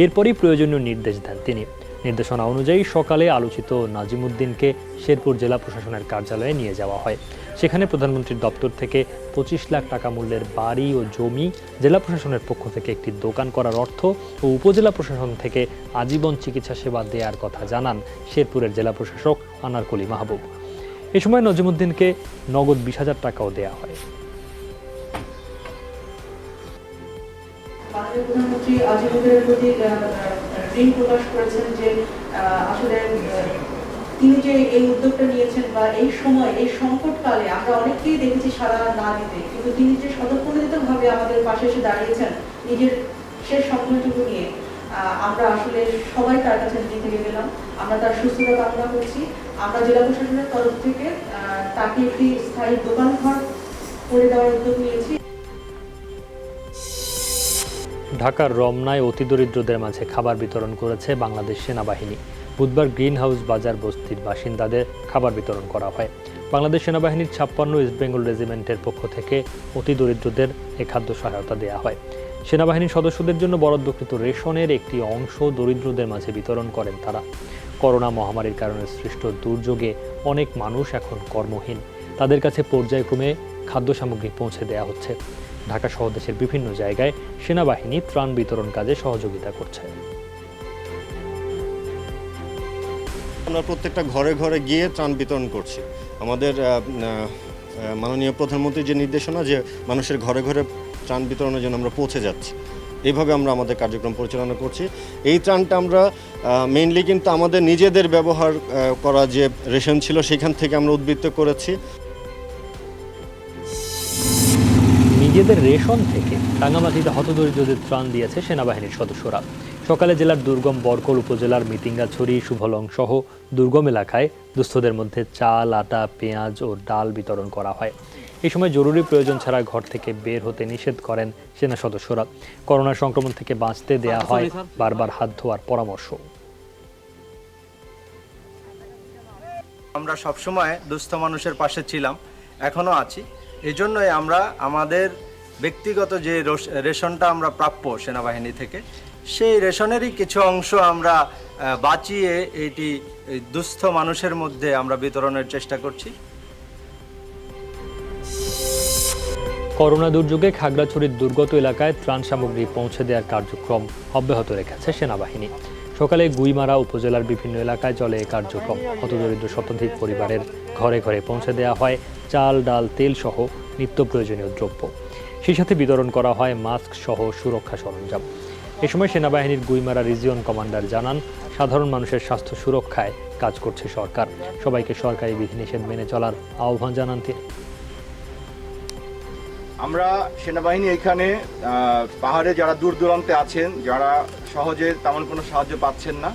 এরপরই প্রয়োজনীয় নির্দেশ দেন তিনি। নির্দেশনা অনুযায়ী সকালে আলোচিত নাজিমুদ্দিনকে শেরপুর জেলা প্রশাসনের কার্যালয়ে নিয়ে যাওয়া হয়। সেখানে প্রধানমন্ত্রীর দপ্তর থেকে 25 লাখ টাকা মূল্যের বাড়ি ও জমি, জেলা প্রশাসনের পক্ষ থেকে একটি দোকান করার অর্থ ও উপজেলা প্রশাসন থেকে আজীবন চিকিৎসা সেবা দেওয়ার কথা জানান শেরপুরের জেলা প্রশাসক আনারকলি মাহবুব। এ সময় নাজিমুদ্দিনকে নগদ 20,000 টাকাও দেওয়া হয়। মাননীয় প্রধানমন্ত্রী আজিমুদ্দিনের প্রতি ঋণ প্রকাশ করেছেন যে আসলে তিনি যে এই উদ্যোগটা নিয়েছেন বা এই সময় এই সংকটকালে আমরা অনেককেই দেখেছি সারা না দিতে, কিন্তু তিনি যে স্বতঃপ্রণোদিতভাবে আমাদের পাশে এসে দাঁড়িয়েছেন নিজের শেষ স্বপ্নটুকু নিয়ে, আমরা আসলে সবাই তার কাছে ঋণী থেকে গেলাম। আমরা তার সুস্থতা কামনা করছি। আমরা জেলা প্রশাসনের তরফ থেকে তাকে একটি স্থায়ী দোকান ঘর করে দেওয়ার উদ্যোগ নিয়েছি। ঢাকার রমনায় অতিদরিদ্রদের মাঝে খাবার বিতরণ করেছে বাংলাদেশ সেনাবাহিনী। বুধবার গ্রিন হাউস বাজার বস্তির বাসিন্দাদের খাবার বিতরণ করা হয়। বাংলাদেশ সেনাবাহিনীর 56 ইস্ট বেঙ্গল রেজিমেন্টের পক্ষ থেকে অতিদরিদ্রদের এ খাদ্য সহায়তা দেওয়া হয়। সেনাবাহিনীর সদস্যদের জন্য বরাদ্দকৃত রেশনের একটি অংশ দরিদ্রদের মাঝে বিতরণ করেন তারা। করোনা মহামারীর কারণে সৃষ্ট দুর্যোগে অনেক মানুষ এখন কর্মহীন। তাদের কাছে পর্যায়ক্রমে খাদ্য সামগ্রী পৌঁছে দেওয়া হচ্ছে। ঢাকা সহ দেশের বিভিন্ন জায়গায় সেনাবাহিনী ত্রাণ বিতরণ কাজে সহযোগিতা করছে। আমরা প্রত্যেকটা ঘরে ঘরে গিয়ে ত্রাণ বিতরণ করছি। আমাদের মাননীয় প্রধানমন্ত্রীর যে নির্দেশনা যে মানুষের ঘরে ঘরে ত্রাণ বিতরণের জন্য আমরা পৌঁছে যাচ্ছি, এইভাবে আমরা আমাদের কার্যক্রম পরিচালনা করছি। এই ত্রাণটা আমরা মেইনলি কিন্তু আমাদের নিজেদের ব্যবহার করা যে রেশন ছিল সেখান থেকে আমরা উদ্বৃত্ত করেছি। নিজেদের রেশন থেকে রাঙামাটিতে হতদরিদ্রদের ত্রাণ দিয়েছে সেনাবাহিনীর সদস্যরা। সকালে জেলার দুর্গম বরকল উপজেলার মিতিঙ্গাছড়ি, শুভলং সহ দুর্গম এলাকায় দুস্থদের মধ্যে চাল, আটা, পেঁয়াজ ও ডাল বিতরণ করা হয়। এই সময় জরুরি প্রয়োজন ছাড়া ঘর থেকে বের হতে নিষেধ করেন সেনা সদস্যরা। করোনা সংক্রমণ থেকে বাঁচতে দেয়া হয় বারবার হাত ধোয়ার পরামর্শ। আমরা সবসময় দুস্থ মানুষের পাশে ছিলাম, এখনও আছি। এই জন্যই আমরা আমাদের ব্যক্তিগত যে রেশনটা আমরা প্রাপ্য সেনাবাহিনী থেকে, সেই রেশনেরই কিছু অংশ আমরা বাঁচিয়ে এটি দুস্থ মানুষের মধ্যে আমরা বিতরণের চেষ্টা করছি। করোনা দুর্যোগে খাগড়াছড়ির দুর্গত এলাকায় ত্রাণ সামগ্রী পৌঁছে দেওয়ার কার্যক্রম অব্যাহত রেখেছে সেনাবাহিনী। সকালে গুইমারা উপজেলার বিভিন্ন এলাকায় চলে এই কার্যক্রম। হতদরিদ্র শতাধিক পরিবারের ঘরে ঘরে পৌঁছে দেওয়া হয় চাল, ডাল, তেল সহ নিত্য প্রয়োজনীয় দ্রব্য। সেই সাথে বিতরণ করা হয় মাস্ক সহ সুরক্ষা সরঞ্জাম। এ সময় সেনাবাহিনীর গুইমারা রিজিয়ন কমান্ডার জানান, সাধারণ মানুষের স্বাস্থ্য সুরক্ষায় কাজ করছে সরকার। সবাইকে সরকারি বিধিনিষেধ মেনে চলার আহ্বান জানান তিনি। আমরা সেনাবাহিনী এখানে পাহাড়ে যারা দূর দূরান্তে আছেন, যারা সহজে তেমন কোনো সাহায্য পাচ্ছেন না,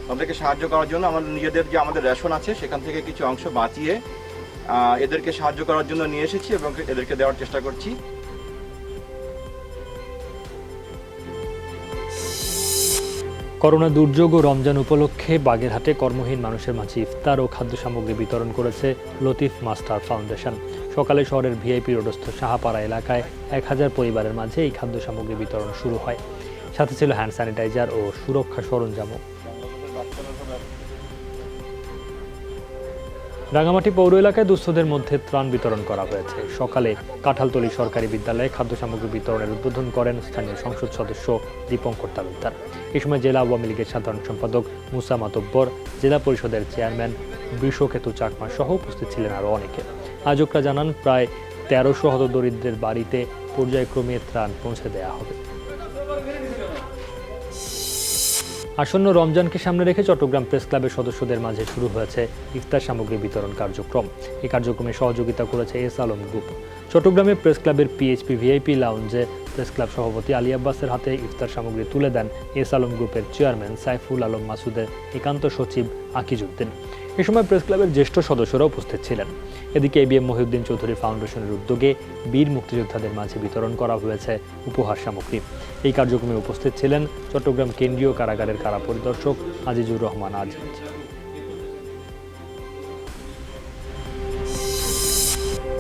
তাদেরকে সাহায্য করার জন্য আমাদের নিজেদের যে আমাদের রেশন আছে সেখান থেকে কিছু অংশ বাঁচিয়ে এদেরকে সাহায্য করার জন্য নিয়ে এসেছি এবং এদেরকে দেওয়ার চেষ্টা করছি। করোনা দুর্যোগ ও রমজান উপলক্ষে বাগেরহাটে কর্মহীন মানুষের মাঝে ইফতার ও খাদ্য সামগ্রী বিতরণ করেছে লতিফ মাস্টার ফাউন্ডেশন। সকালে শহরের ভিআইপি রোডস্থ শাহপাড়া এলাকায় 1000 পরিবারের মাঝে এই খাদ্য সামগ্রী বিতরণ শুরু হয়। সাথে ছিল হ্যান্ড স্যানিটাইজার ও সুরক্ষা সরঞ্জামও। রাঙামাটি পৌর এলাকায় দুস্থদের মধ্যে ত্রাণ বিতরণ করা হয়েছে। সকালে কাঁঠালতলী সরকারি বিদ্যালয়ে খাদ্য সামগ্রী বিতরণের উদ্বোধন করেন স্থানীয় সংসদ সদস্য দীপঙ্কর তালুকদার। এই সময় জেলা আওয়ামী লীগের সাধারণ সম্পাদক মুসা মাতব্বর, জেলা পরিষদের চেয়ারম্যান বৃষকেতু চাকমা সহ উপস্থিত ছিলেন আরও অনেকে। আয়োজকরা জানান, প্রায় 1300 হতদরিদ্রের বাড়িতে পর্যায়ক্রমে ত্রাণ পৌঁছে দেওয়া হবে। আসন্ন রমজানকে সামনে রেখে চট্টগ্রাম প্রেস ক্লাবের সদস্যদের মাঝে শুরু হয়েছে ইফতার সামগ্রী বিতরণ কার্যক্রম। এই কার্যক্রমে সহযোগিতা করেছে এস আলম গ্রুপ। চট্টগ্রামে প্রেস ক্লাবের পিএইচপি ভিআইপি লাউঞ্জে প্রেস ক্লাব সভাপতি আলী আব্বাসের হাতে ইফতার সামগ্রী তুলে দেন এস আলম গ্রুপের চেয়ারম্যান সাইফুল আলম মাসুদের একান্ত সচিব আকিজউদ্দিন। এ সময় প্রেস ক্লাবের জ্যেষ্ঠ সদস্যরা উপস্থিত ছিলেন। এদিকে এবিএম মহিউদ্দিন চৌধুরী ফাউন্ডেশনের উদ্যোগে বীর মুক্তিযোদ্ধাদের মাঝে বিতরণ করা হয়েছে উপহার সামগ্রী। এই কার্যক্রমে উপস্থিত ছিলেন চট্টগ্রাম কেন্দ্রীয় কারাগারের কারা পরিদর্শক আজিজুর রহমান আজিজ।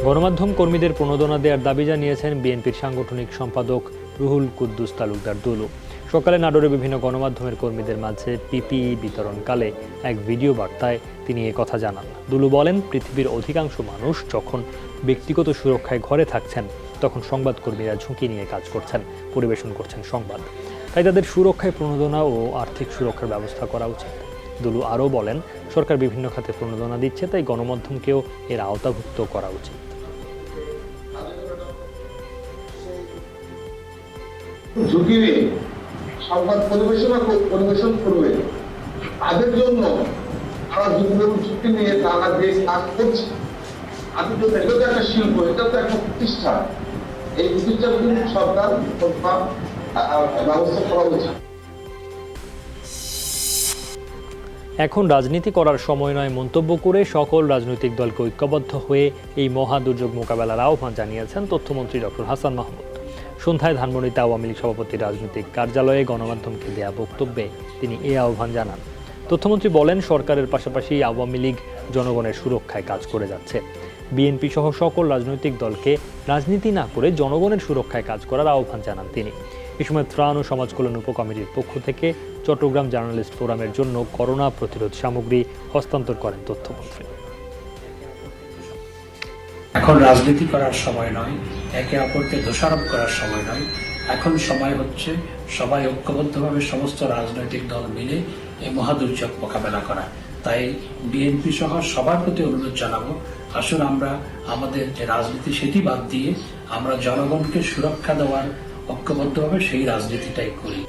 গণমাধ্যম কর্মীদের প্রণোদনা দেওয়ার দাবি জানিয়েছেন বিএনপির সাংগঠনিক সম্পাদক রুহুল কুদ্দুস তালুকদার দুলু। সকালে নাটোরে বিভিন্ন গণমাধ্যমের কর্মীদের মাঝে পিপিই বিতরণকালে এক ভিডিও বার্তায় তিনি কথা জানান। দুলু বলেন, পৃথিবীর অধিকাংশ মানুষ যখন ব্যক্তিগত সুরক্ষায় ঘরে থাকছেন তখন সংবাদকর্মীরা ঝুঁকি নিয়ে কাজ করছেন, পরিবেশন করছেন সংবাদ। তাই তাদের সুরক্ষায় প্রণোদনা ও আর্থিক সুরক্ষার ব্যবস্থা করা উচিত। দুলু আরও বলেন, সরকার বিভিন্ন খাতে প্রণোদনা দিচ্ছে, তাই গণমাধ্যমকেও এর আওতাভুক্ত করা উচিত। ঝুঁকি নিয়ে সংবাদ পরিবেশন করবে, তাদের জন্য তারা ঝুঁকি নিয়ে তারা যে কাজ করছে, তাদের জন্য এটা তো একটা শিল্প, এটা তো একটা প্রতিষ্ঠান। এই প্রতিষ্ঠান কিন্তু সরকার ব্যবস্থা করা উচিত। এখন রাজনীতি করার সময় নয় মন্তব্য করে সকল রাজনৈতিক দলকে ঐক্যবদ্ধ হয়ে এই মহা দুর্যোগ মোকাবেলার আহ্বান জানিয়েছেন তথ্যমন্ত্রী ডক্টর হাসান মাহমুদ। সন্ধ্যায় ধানমন্ডিতে আওয়ামী লীগ সভাপতির রাজনৈতিক কার্যালয়ে গণমাধ্যমকে দেয়া বক্তব্যে তিনি এই আহ্বান জানান। তথ্যমন্ত্রী বলেন, সরকারের পাশাপাশি আওয়ামী লীগ জনগণের সুরক্ষায় কাজ করে যাচ্ছে। বিএনপি সহ সকল রাজনৈতিক দলকে রাজনীতি না করে জনগণের সুরক্ষায় কাজ করার আহ্বান জানান তিনি। এ সময় ত্রাণ ও সমাজ কল্যাণ উপকমিটির পক্ষ থেকে চট্টগ্রাম জার্নালিস্ট ফোরামের জন্য করোনা প্রতিরোধ সামগ্রী হস্তান্তর করেন তথ্যমন্ত্রী। এখন রাজনীতি করার সময় নয়, একে অপরকে দোষারোপ করার সময় নয়। এখন সময় হচ্ছে সবাই ঐক্যবদ্ধভাবে সমস্ত রাজনৈতিক দল মিলে এই মহাদুর্যোগ মোকাবেলা করা। তাই বিএনপি সহ সবার প্রতি অনুরোধ জানাবো, আসুন আমরা আমাদের যে রাজনীতি সেটি বাদ দিয়ে আমরা জনগণকে সুরক্ষা দেওয়ার ঐক্যবদ্ধভাবে সেই রাজনীতিটাই করি।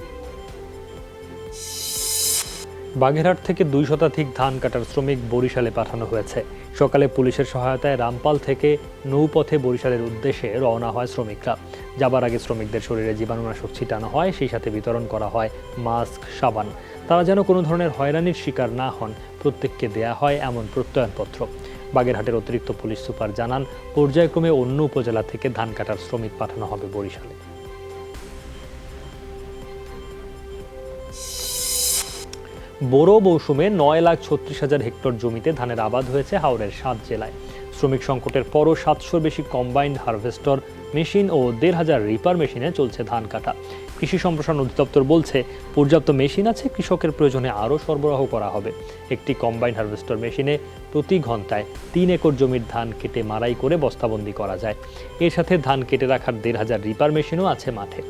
বাগেরহাট থেকে 2 শতাধিক ধান কাটার শ্রমিক বরিশালে পাঠানো হয়েছে। সকালে পুলিশের সহায়তায় রামপাল থেকে নৌপথে বরিশালের উদ্দেশ্যে রওনা হয় শ্রমিকরা। যাবার আগে শ্রমিকদের শরীরে জীবাণুনাশক ছিটানো হয়, সেই সাথে বিতরণ করা হয় মাস্ক, সাবান। তারা যেন কোনো ধরনের হয়রানির শিকার না হন, প্রত্যেককে দেয়া হয় এমন প্রত্যয়নপত্র। বাগেরহাটের অতিরিক্ত পুলিশ সুপার জানান, পর্যায়ক্রমে অন্য উপজেলা থেকে ধান কাটার শ্রমিক পাঠানো হবে বরিশালে। বোরো মৌসুমে 9,36,000 হেক্টর জমিতে ধানের আবাদ হয়েছে হাওড়ের 7 জেলায়। শ্রমিক সংকটের পরও 700 বেশি কম্বাইন্ড হারভেস্টর মেশিন ও 1,500 রিপার মেশিনে চলছে ধান কাটা। কৃষি সম্প্রসারণ অধিদপ্তর বলছে, পর্যাপ্ত মেশিন আছে, কৃষকের প্রয়োজনে আরও সরবরাহ করা হবে। একটি কম্বাইন্ড হারভেস্টর মেশিনে প্রতি ঘন্টায় 3 একর জমির ধান কেটে মাড়াই করে বস্তাবন্দি করা যায়। এর সাথে ধান কেটে রাখার 1,500 রিপার মেশিনও আছে মাঠে।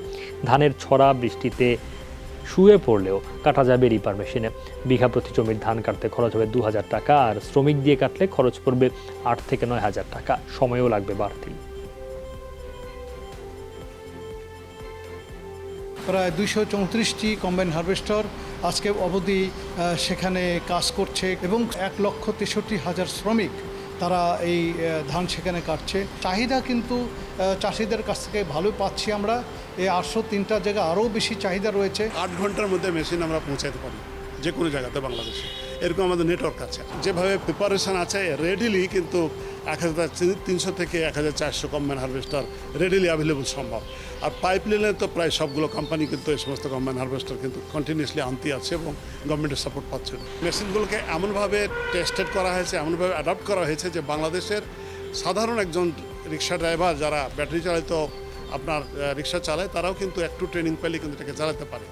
ধানের ছড়া বৃষ্টিতে শুয়ে পড়লেও কাটা যাবে রিপার মেশিনে। বিঘা প্রতি জমির ধান কাটতে খরচ হবে 2,000 টাকা, আর শ্রমিক দিয়ে কাটলে খরচ পড়বে 8 থেকে 9,000 টাকা। সময়ও লাগবে বাড়তি। প্রায় 234টি কম্বাইন হারভেস্টর আজকে অবধি সেখানে কাজ করছে এবং 1,63,000 শ্রমিক তারা এই ধান সেখানে কাটছে। চাহিদা কিন্তু চাষিদের কাছ থেকে ভালো পাচ্ছি আমরা। এই 803টা জায়গা আরও বেশি চাহিদা রয়েছে। 8 ঘন্টার মধ্যে মেশিন আমরা পৌঁছাতে পারি যে কোনো জায়গাতে বাংলাদেশে। এরকম আমাদের নেটওয়ার্ক আছে, যেভাবে প্রিপারেশন আছে রেডিলি কিন্তু 1,300 থেকে 1,400 কম্বাইন হারভেস্টার রেডিলি অ্যাভেলেবল সম্ভব। আর পাইপলাইনে তো প্রায় সবগুলো কোম্পানি কিন্তু এই সমস্ত কম্বাইন হারভেস্টার কিন্তু কন্টিনিউসলি আনতে আছে এবং গভর্নমেন্টের সাপোর্ট পাচ্ছে। মেশিনগুলোকে এমনভাবে টেস্টেড করা হয়েছে, এমনভাবে অ্যাডাপ্ট করা হয়েছে যে বাংলাদেশের সাধারণ একজন রিক্সা ড্রাইভার যারা ব্যাটারি চালিত আপনার রিক্সা চালায়, তারাও কিন্তু একটু ট্রেনিং পেলে কিন্তু এটাকে চালাতে পারে।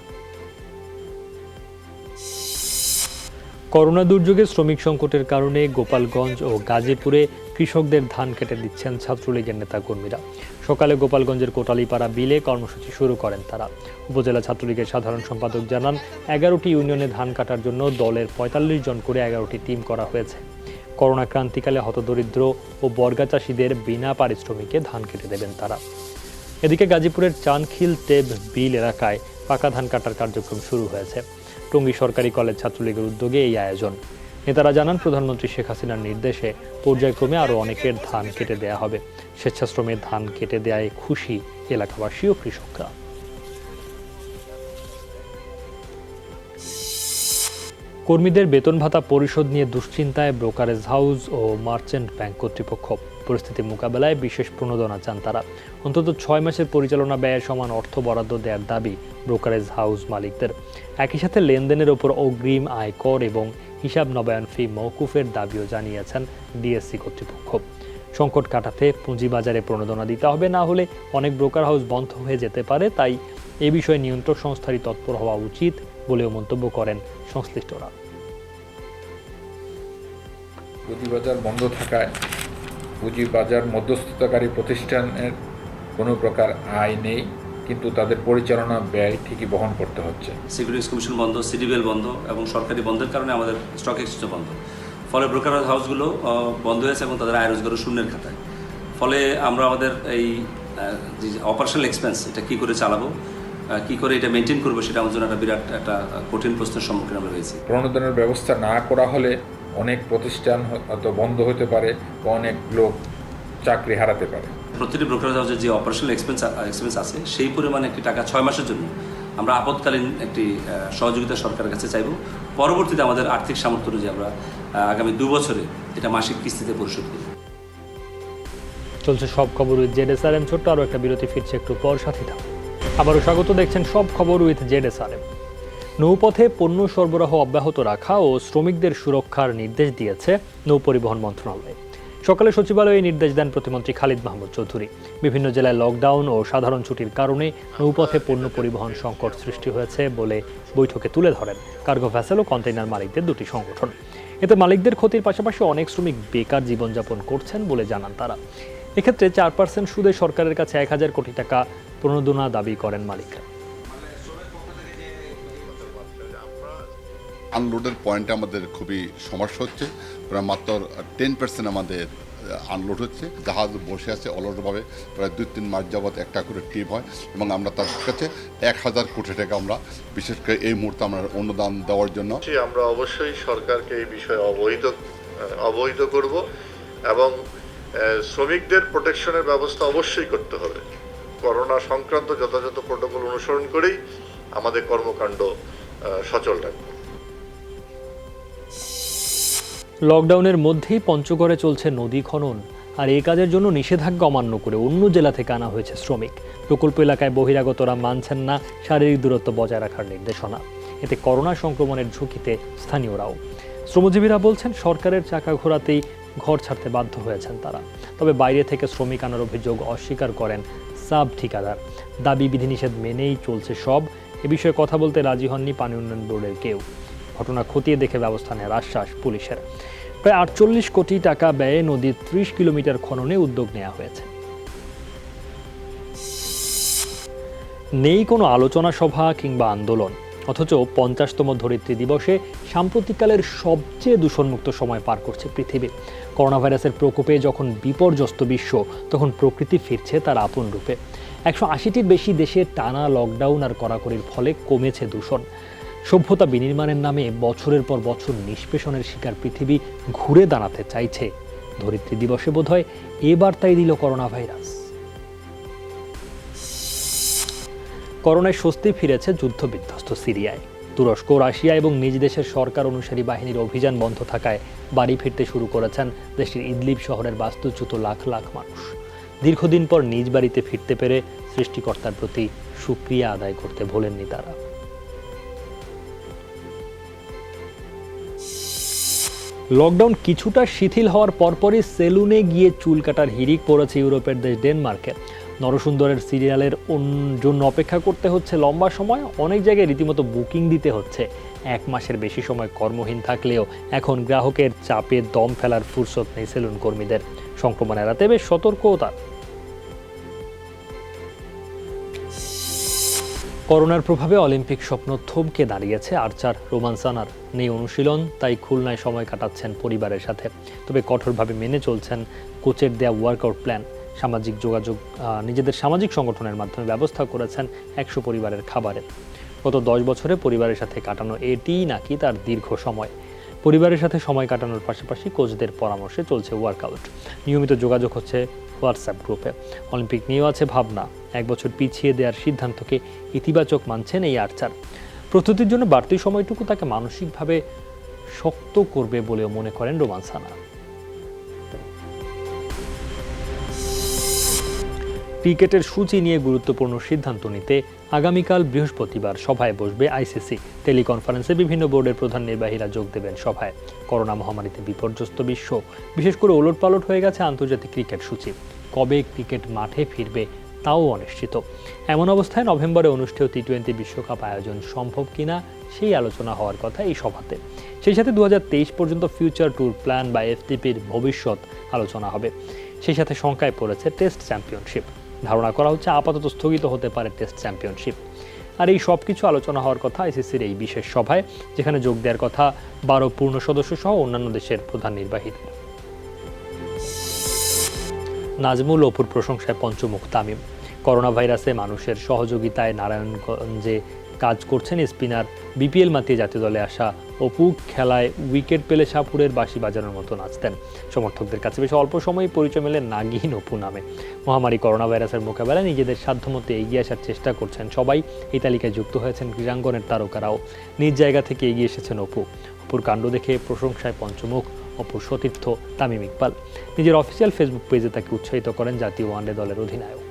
করোনা দুর্যোগে শ্রমিক সংকটের কারণে গোপালগঞ্জ ও গাজীপুরে কৃষকদের ধান কেটে দিচ্ছেন ছাত্রলীগের নেতাকর্মীরা। সকালে গোপালগঞ্জের কোটালীপাড়া বিলে কর্মসূচি শুরু করেন তারা। উপজেলা ছাত্রলীগের সাধারণ সম্পাদক জানান, 11টি ইউনিয়নে ধান কাটার জন্য দলের 45 জন করে 11টি টিম করা হয়েছে। করোনা ক্রান্তিকালে হতদরিদ্র ও বর্গা চাষিদের বিনা পারিশ্রমিকে ধান কেটে দেবেন তারা। এদিকে গাজীপুরের চানখিল টেব বিল এলাকায় পাকা ধান কাটার কার্যক্রম শুরু হয়েছে। টঙ্গী সরকারি কলেজ ছাত্রলীগের উদ্যোগে এই আয়োজন। নেতারা জানান, প্রধানমন্ত্রী শেখ হাসিনার নির্দেশে পর্যায়ক্রমে আরও অনেকের ধান কেটে দেয়া হবে। স্বেচ্ছাশ্রমে ধান কেটে দেয়ায় খুশি এলাকাবাসী ও কৃষকরা। কর্মীদের বেতন ভাতা পরিশোধ নিয়ে দুশ্চিন্তায় ব্রোকারেজ হাউস ও মার্চেন্ট ব্যাংক কর্তৃপক্ষ। পরিস্থিতি মোকাবেলায় বিশেষ প্রণোদনা চান তারা। অন্তত 6 মাসের পরিচালনা ব্যয়ের সমান অর্থ বরাদ্দ দেওয়ার দাবি ব্রোকারেজ হাউস মালিকদের। একই সাথে লেনদেনের ওপর অগ্রিম আয়কর এবং হিসাব নবায়ন ফি মওকুফের দাবিও জানিয়েছেন ডিএসসি কর্তৃপক্ষ। সংকট কাটাতে পুঁজিবাজারে প্রণোদনা দিতে হবে, না হলে অনেক ব্রোকার হাউস বন্ধ হয়ে যেতে পারে। তাই এ বিষয়ে নিয়ন্ত্রক সংস্থারই তৎপর হওয়া উচিত বলেও মন্তব্য করেন সংশ্লিষ্টরা। পুঁজিবাজার বন্ধ থাকায় পুঁজিবাজার মধ্যস্থতাকারী প্রতিষ্ঠানের কোনো প্রকার আয় নেই, কিন্তু তাদের পরিচালনা ব্যয় ঠিকই বহন করতে হচ্ছে। সিকিউরিটিজ কমিশন বন্ধ, সিডিবিএল বন্ধ এবং সরকারি বন্ধের কারণে আমাদের স্টক এক্সচেঞ্জ বন্ধ। ফলে ব্রোকারেজ হাউসগুলো বন্ধ হয়েছে এবং তাদের আয় রোজগারও শূন্যের খাতায়। ফলে আমরা আমাদের এই যে অপারেশনাল এক্সপেন্স, এটা কী করে চালাবো, কী করে এটা মেনটেন করবো, সেটা আমার জন্য একটা বিরাট একটা কঠিন প্রশ্নের সম্মুখীন আমরা হয়েছি। প্রণোদনের ব্যবস্থা না করা হলে অনেক প্রতিষ্ঠান হয়তো বন্ধ হতে পারে বা অনেক লোক চাকরি হারাতে পারে। প্রতিটি ব্রোকারেজ হাউসের যে অপারেশনাল এক্সপেন্স আছে, সেই পরিমাণে একটি টাকা 6 মাসের জন্য আমরা আপৎকালীন একটি সহযোগিতা সরকারের কাছে চাইব। পরবর্তীতে আমাদের আর্থিক সামর্থ্য অনুযায়ী আমরা আগামী 2 বছরে এটা মাসিক কিস্তিতে পরিশোধ করব। চলছে সব খবর উইথ জেডএসআরএম। ছোট্ট আরও একটা বিরতি, ফিরছে একটু পর, সাথে থাকুন। আবারও স্বাগত, দেখছেন সব খবর উইথ জেডএসআরএম। নৌপথে পণ্য সরবরাহ অব্যাহত রাখা ও শ্রমিকদের সুরক্ষার নির্দেশ দিয়েছে নৌপরিবহন মন্ত্রণালয়। সকালে সচিবালয়ে নির্দেশ দেন প্রতিমন্ত্রী খালিদ মাহমুদ চৌধুরী। বিভিন্ন জেলায় লকডাউন ও সাধারণ ছুটির কারণে নৌপথে পণ্য পরিবহন সংকট সৃষ্টি হয়েছে বলে বৈঠকে তুলে ধরেন কার্গো ভ্যাসেল ও কন্টেইনার মালিকদের দুটি সংগঠন। এতে মালিকদের ক্ষতির পাশাপাশি অনেক শ্রমিক বেকার জীবনযাপন করছেন বলে জানান তারা। এক্ষেত্রে 4% সুদে সরকারের কাছে 1000 কোটি টাকা প্রণোদনা দাবি করেন মালিকরা। আনলোডের পয়েন্টে আমাদের খুবই সমস্যা হচ্ছে, প্রায় মাত্র 10% আমাদের আনলোড হচ্ছে। জাহাজ বসে আছে অলসভাবে, প্রায় 2-3 মাস যাবৎ একটা করে ট্রিপ হয় এবং আমরা তার কাছে 1000 কোটি টাকা আমরা বিশেষ করে এই মুহূর্তে আমরা অনুদান দেওয়ার জন্য আমরা অবশ্যই সরকারকে এই বিষয়ে অবহিত করব এবং শ্রমিকদের প্রোটেকশনের ব্যবস্থা অবশ্যই করতে হবে। করোনা সংক্রান্ত যথাযথ প্রোটোকল অনুসরণ করেই আমাদের কর্মকাণ্ড সচল রাখব। লকডাউনের মধ্যেই পঞ্চগড়ে চলছে নদী খনন, আর এই কাজের জন্য নিষেধাজ্ঞা অমান্য করে অন্য জেলা থেকে আনা হয়েছে শ্রমিক। প্রকল্প এলাকায় বহিরাগতরা মানছেন না শারীরিক দূরত্ব বজায় রাখার নির্দেশনা। এতে করোনা সংক্রমণের ঝুঁকিতে স্থানীয়রাও। শ্রমজীবীরা বলছেন, সরকারের চাকা ঘোরাতেই ঘর ছাড়তে বাধ্য হয়েছেন তারা। তবে বাইরে থেকে শ্রমিক আনার অভিযোগ অস্বীকার করেন সাব ঠিকাদার। দাবি বিধিনিষেধ মেনেই চলছে সব। এ বিষয়ে কথা বলতে রাজি হননি পানি উন্নয়ন বোর্ডের কেউ। ঘটনা খতিয়ে দেখে ব্যবস্থা নেওয়ার আশ্বাস পুলিশের। প্রায় 48 কোটি টাকা ব্যয়ে নদীর 30 কিলোমিটার খননে উদ্যোগ নেওয়া হয়েছে। নেই কোনো আলোচনা সভা কিংবা আন্দোলন, অথচ 50তম ধরিত্রী দিবসে সাম্প্রতিককালের সবচেয়ে দূষণমুক্ত সময় পার করছে পৃথিবী। করোনা ভাইরাসের প্রকোপে যখন বিপর্যস্ত বিশ্ব, তখন প্রকৃতি ফিরছে তার আপন রূপে। 180টির বেশি দেশে টানা লকডাউন আর কড়াকড়ির ফলে কমেছে দূষণ। সভ্যতা বিনির্মাণের নামে বছরের পর বছর নিষ্পেষণের শিকার পৃথিবী ঘুরে দাঁড়াতে চাইছে। ধরিত্রী দিবসে বোধহয় এ বার্তাই দিল করোনা ভাইরাস। করোনায় স্বস্তি ফিরেছে যুদ্ধবিধ্বস্ত সিরিয়ায়। তুরস্ক, রাশিয়া এবং নিজ দেশের সরকার অনুসারী বাহিনীর অভিযান বন্ধ থাকায় বাড়ি ফিরতে শুরু করেছেন দেশটির ইদলিব শহরের বাস্তুচ্যুত লাখ লাখ মানুষ। দীর্ঘদিন পর নিজ বাড়িতে ফিরতে পেরে সৃষ্টিকর্তার প্রতি শুকরিয়া আদায় করতে ভোলেননি তারা। লকডাউন কিছুটা শিথিল হওয়ার পরপরই সেলুনে গিয়ে চুল কাটার হিড়িক পড়েছে ইউরোপের দেশ ডেনমার্কে। নরসুন্দরের সিরিয়ালের জন্য অপেক্ষা করতে হচ্ছে লম্বা সময়। অনেক জায়গায় রীতিমতো বুকিং দিতে হচ্ছে। 1 মাসের বেশি সময় কর্মহীন থাকলেও এখন গ্রাহকের চাপে দম ফেলার ফুরসত নেই সেলুন কর্মীদের। সংক্রমণ এড়াতে বেশ সতর্কও তার। করোনার প্রভাবে অলিম্পিক স্বপ্ন থমকে দাঁড়িয়েছে আর্চার রোমান সানার। নেই অনুশীলন, তাই খুলনায় সময় কাটাচ্ছেন পরিবারের সাথে। তবে কঠোরভাবে মেনে চলছেন কোচের দেয়া ওয়ার্কআউট প্ল্যান। সামাজিক যোগাযোগ নিজেদের সামাজিক সংগঠনের মাধ্যমে ব্যবস্থা করেছেন 100 পরিবারের খাবারের। গত 10 বছরে পরিবারের সাথে কাটানো এটিই নাকি তার দীর্ঘ সময়। পরিবারের সাথে সময় কাটানোর পাশাপাশি কোচদের পরামর্শে চলছে ওয়ার্কআউট, নিয়মিত যোগাযোগ হচ্ছে হোয়াটসঅ্যাপ গ্রুপে। অলিম্পিক নিয়েও আছে ভাবনা, 1 বছর পিছিয়ে দেওয়ার সিদ্ধান্তকে ইতিবাচক মানছেন এই আর্চার। প্রস্তুতির জন্য বাড়তি সময়টুকু তাকে মানসিকভাবে শক্ত করবে বলেও মনে করেন রোমান সানা। ক্রিকেটের সূচি নিয়ে গুরুত্বপূর্ণ সিদ্ধান্ত নিতে আগামীকাল বৃহস্পতিবার সভায় বসবে আইসিসি। টেলিকনফারেন্সে বিভিন্ন বোর্ডের প্রধান নির্বাহীরা যোগ দেবেন সভায়। করোনা মহামারীতে বিপর্যস্ত বিশ্ব, বিশেষ করে ওলটপালট হয়ে গেছে আন্তর্জাতিক ক্রিকেট সূচি। কবে ক্রিকেট মাঠে ফিরবে তাও অনিশ্চিত। এমন অবস্থায় নভেম্বরে অনুষ্ঠেয় টি-20 বিশ্বকাপ আয়োজন সম্ভব কিনা সেই আলোচনা হওয়ার কথা এই সভাতে। সেই সাথে 2023 পর্যন্ত ফিউচার ট্যুর প্ল্যান বা এফটিপির ভবিষ্যৎ আলোচনা হবে। সেই সাথে শঙ্কায় পড়েছে টেস্ট চ্যাম্পিয়নশিপ। ধারণা করা হচ্ছে আপাতত স্থগিত হতে পারে টেস্ট চ্যাম্পিয়নশিপ। আর এই সব কিছু আলোচনা হওয়ার কথা আইসিসির এই বিশেষ সভায়, যেখানে যোগ দেওয়ার কথা 12 পূর্ণ সদস্য সহ অন্যান্য দেশের প্রধান নির্বাহীদের। নাজমুল অপুর প্রশংসায় পঞ্চমুখ তামিম। করোনা ভাইরাসে মানুষের সহযোগিতায় নারায়ণগঞ্জে কাজ করছেন স্পিনার। বিপিএল মাতিয়ে জাতীয় দলে আসা অপু খেলায় উইকেট পেলে সাপুরের বাঁশি বাজানোর মতো নাচতেন। সমর্থকদের কাছে বেশ অল্প সময়ে পরিচয় মেলে নাগিন অপু নামে। মহামারী করোনা ভাইরাসের মোকাবেলায় নিজেদের সাধ্যমতো এগিয়ে আসার চেষ্টা করছেন সবাই। এই তালিকায় যুক্ত হয়েছেন ক্রীড়াঙ্গনের তারকারাও। নিজ জায়গা থেকে এগিয়ে এসেছেন অপু। অপুর কাণ্ড দেখে প্রশংসায় পঞ্চমুখ অপুর সতীর্থ তামিম ইকবাল। নিজের অফিসিয়াল ফেসবুক পেজে তাকে উৎসাহিত করেন জাতীয় ওয়ানডে দলের অধিনায়ক।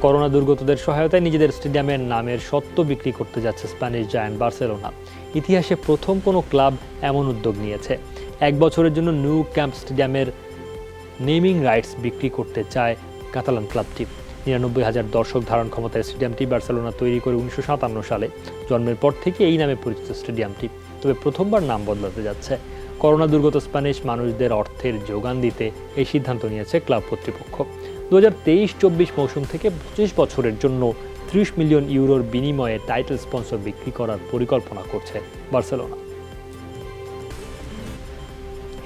করোনা দুর্গতদের সহায়তায় নিজেদের স্টেডিয়ামের নামের স্বত্ব বিক্রি করতে যাচ্ছে স্প্যানিশ জায়ান্ট বার্সেলোনা। ইতিহাসে প্রথম কোনো ক্লাব এমন উদ্যোগ নিয়েছে। 1 বছরের জন্য নিউ ক্যাম্প স্টেডিয়ামের নেমিং রাইটস বিক্রি করতে চায় কাতালান ক্লাবটি। 99,000 দর্শক ধারণ ক্ষমতার স্টেডিয়ামটি বার্সেলোনা তৈরি করে 1957 সালে। জন্মের পর থেকে এই নামে পরিচিত স্টেডিয়ামটি, তবে প্রথমবার নাম বদলাতে যাচ্ছে। করোনা দুর্গত স্প্যানিশ মানুষদের অর্থের যোগান দিতে এই সিদ্ধান্ত নিয়েছে ক্লাব কর্তৃপক্ষ। 2023-24 মৌসুম থেকে 25 বছরের জন্য 30 মিলিয়ন ইউরোর বিনিময়ে টাইটেল স্পন্সর বিক্রি করার পরিকল্পনা করছে বার্সেলোনা।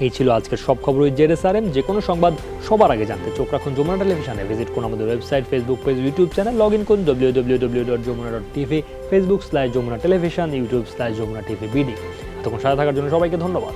এই ছিল আজকের সব খবর উইথ জেডএসআরএম। যে কোনো সংবাদ সবার আগে জানতে চোখ রাখুন যমুনা টেলিভিশনে। ভিজিট করুন আমাদের website, Facebook page, YouTube channel. Log in করুন www.jomuna.tv, ফেসবুক/যমুনা টেলিভিশন, YouTube/যমুনা টিভি বিডি। এতক্ষণ সাথে থাকার জন্য সবাইকে ধন্যবাদ।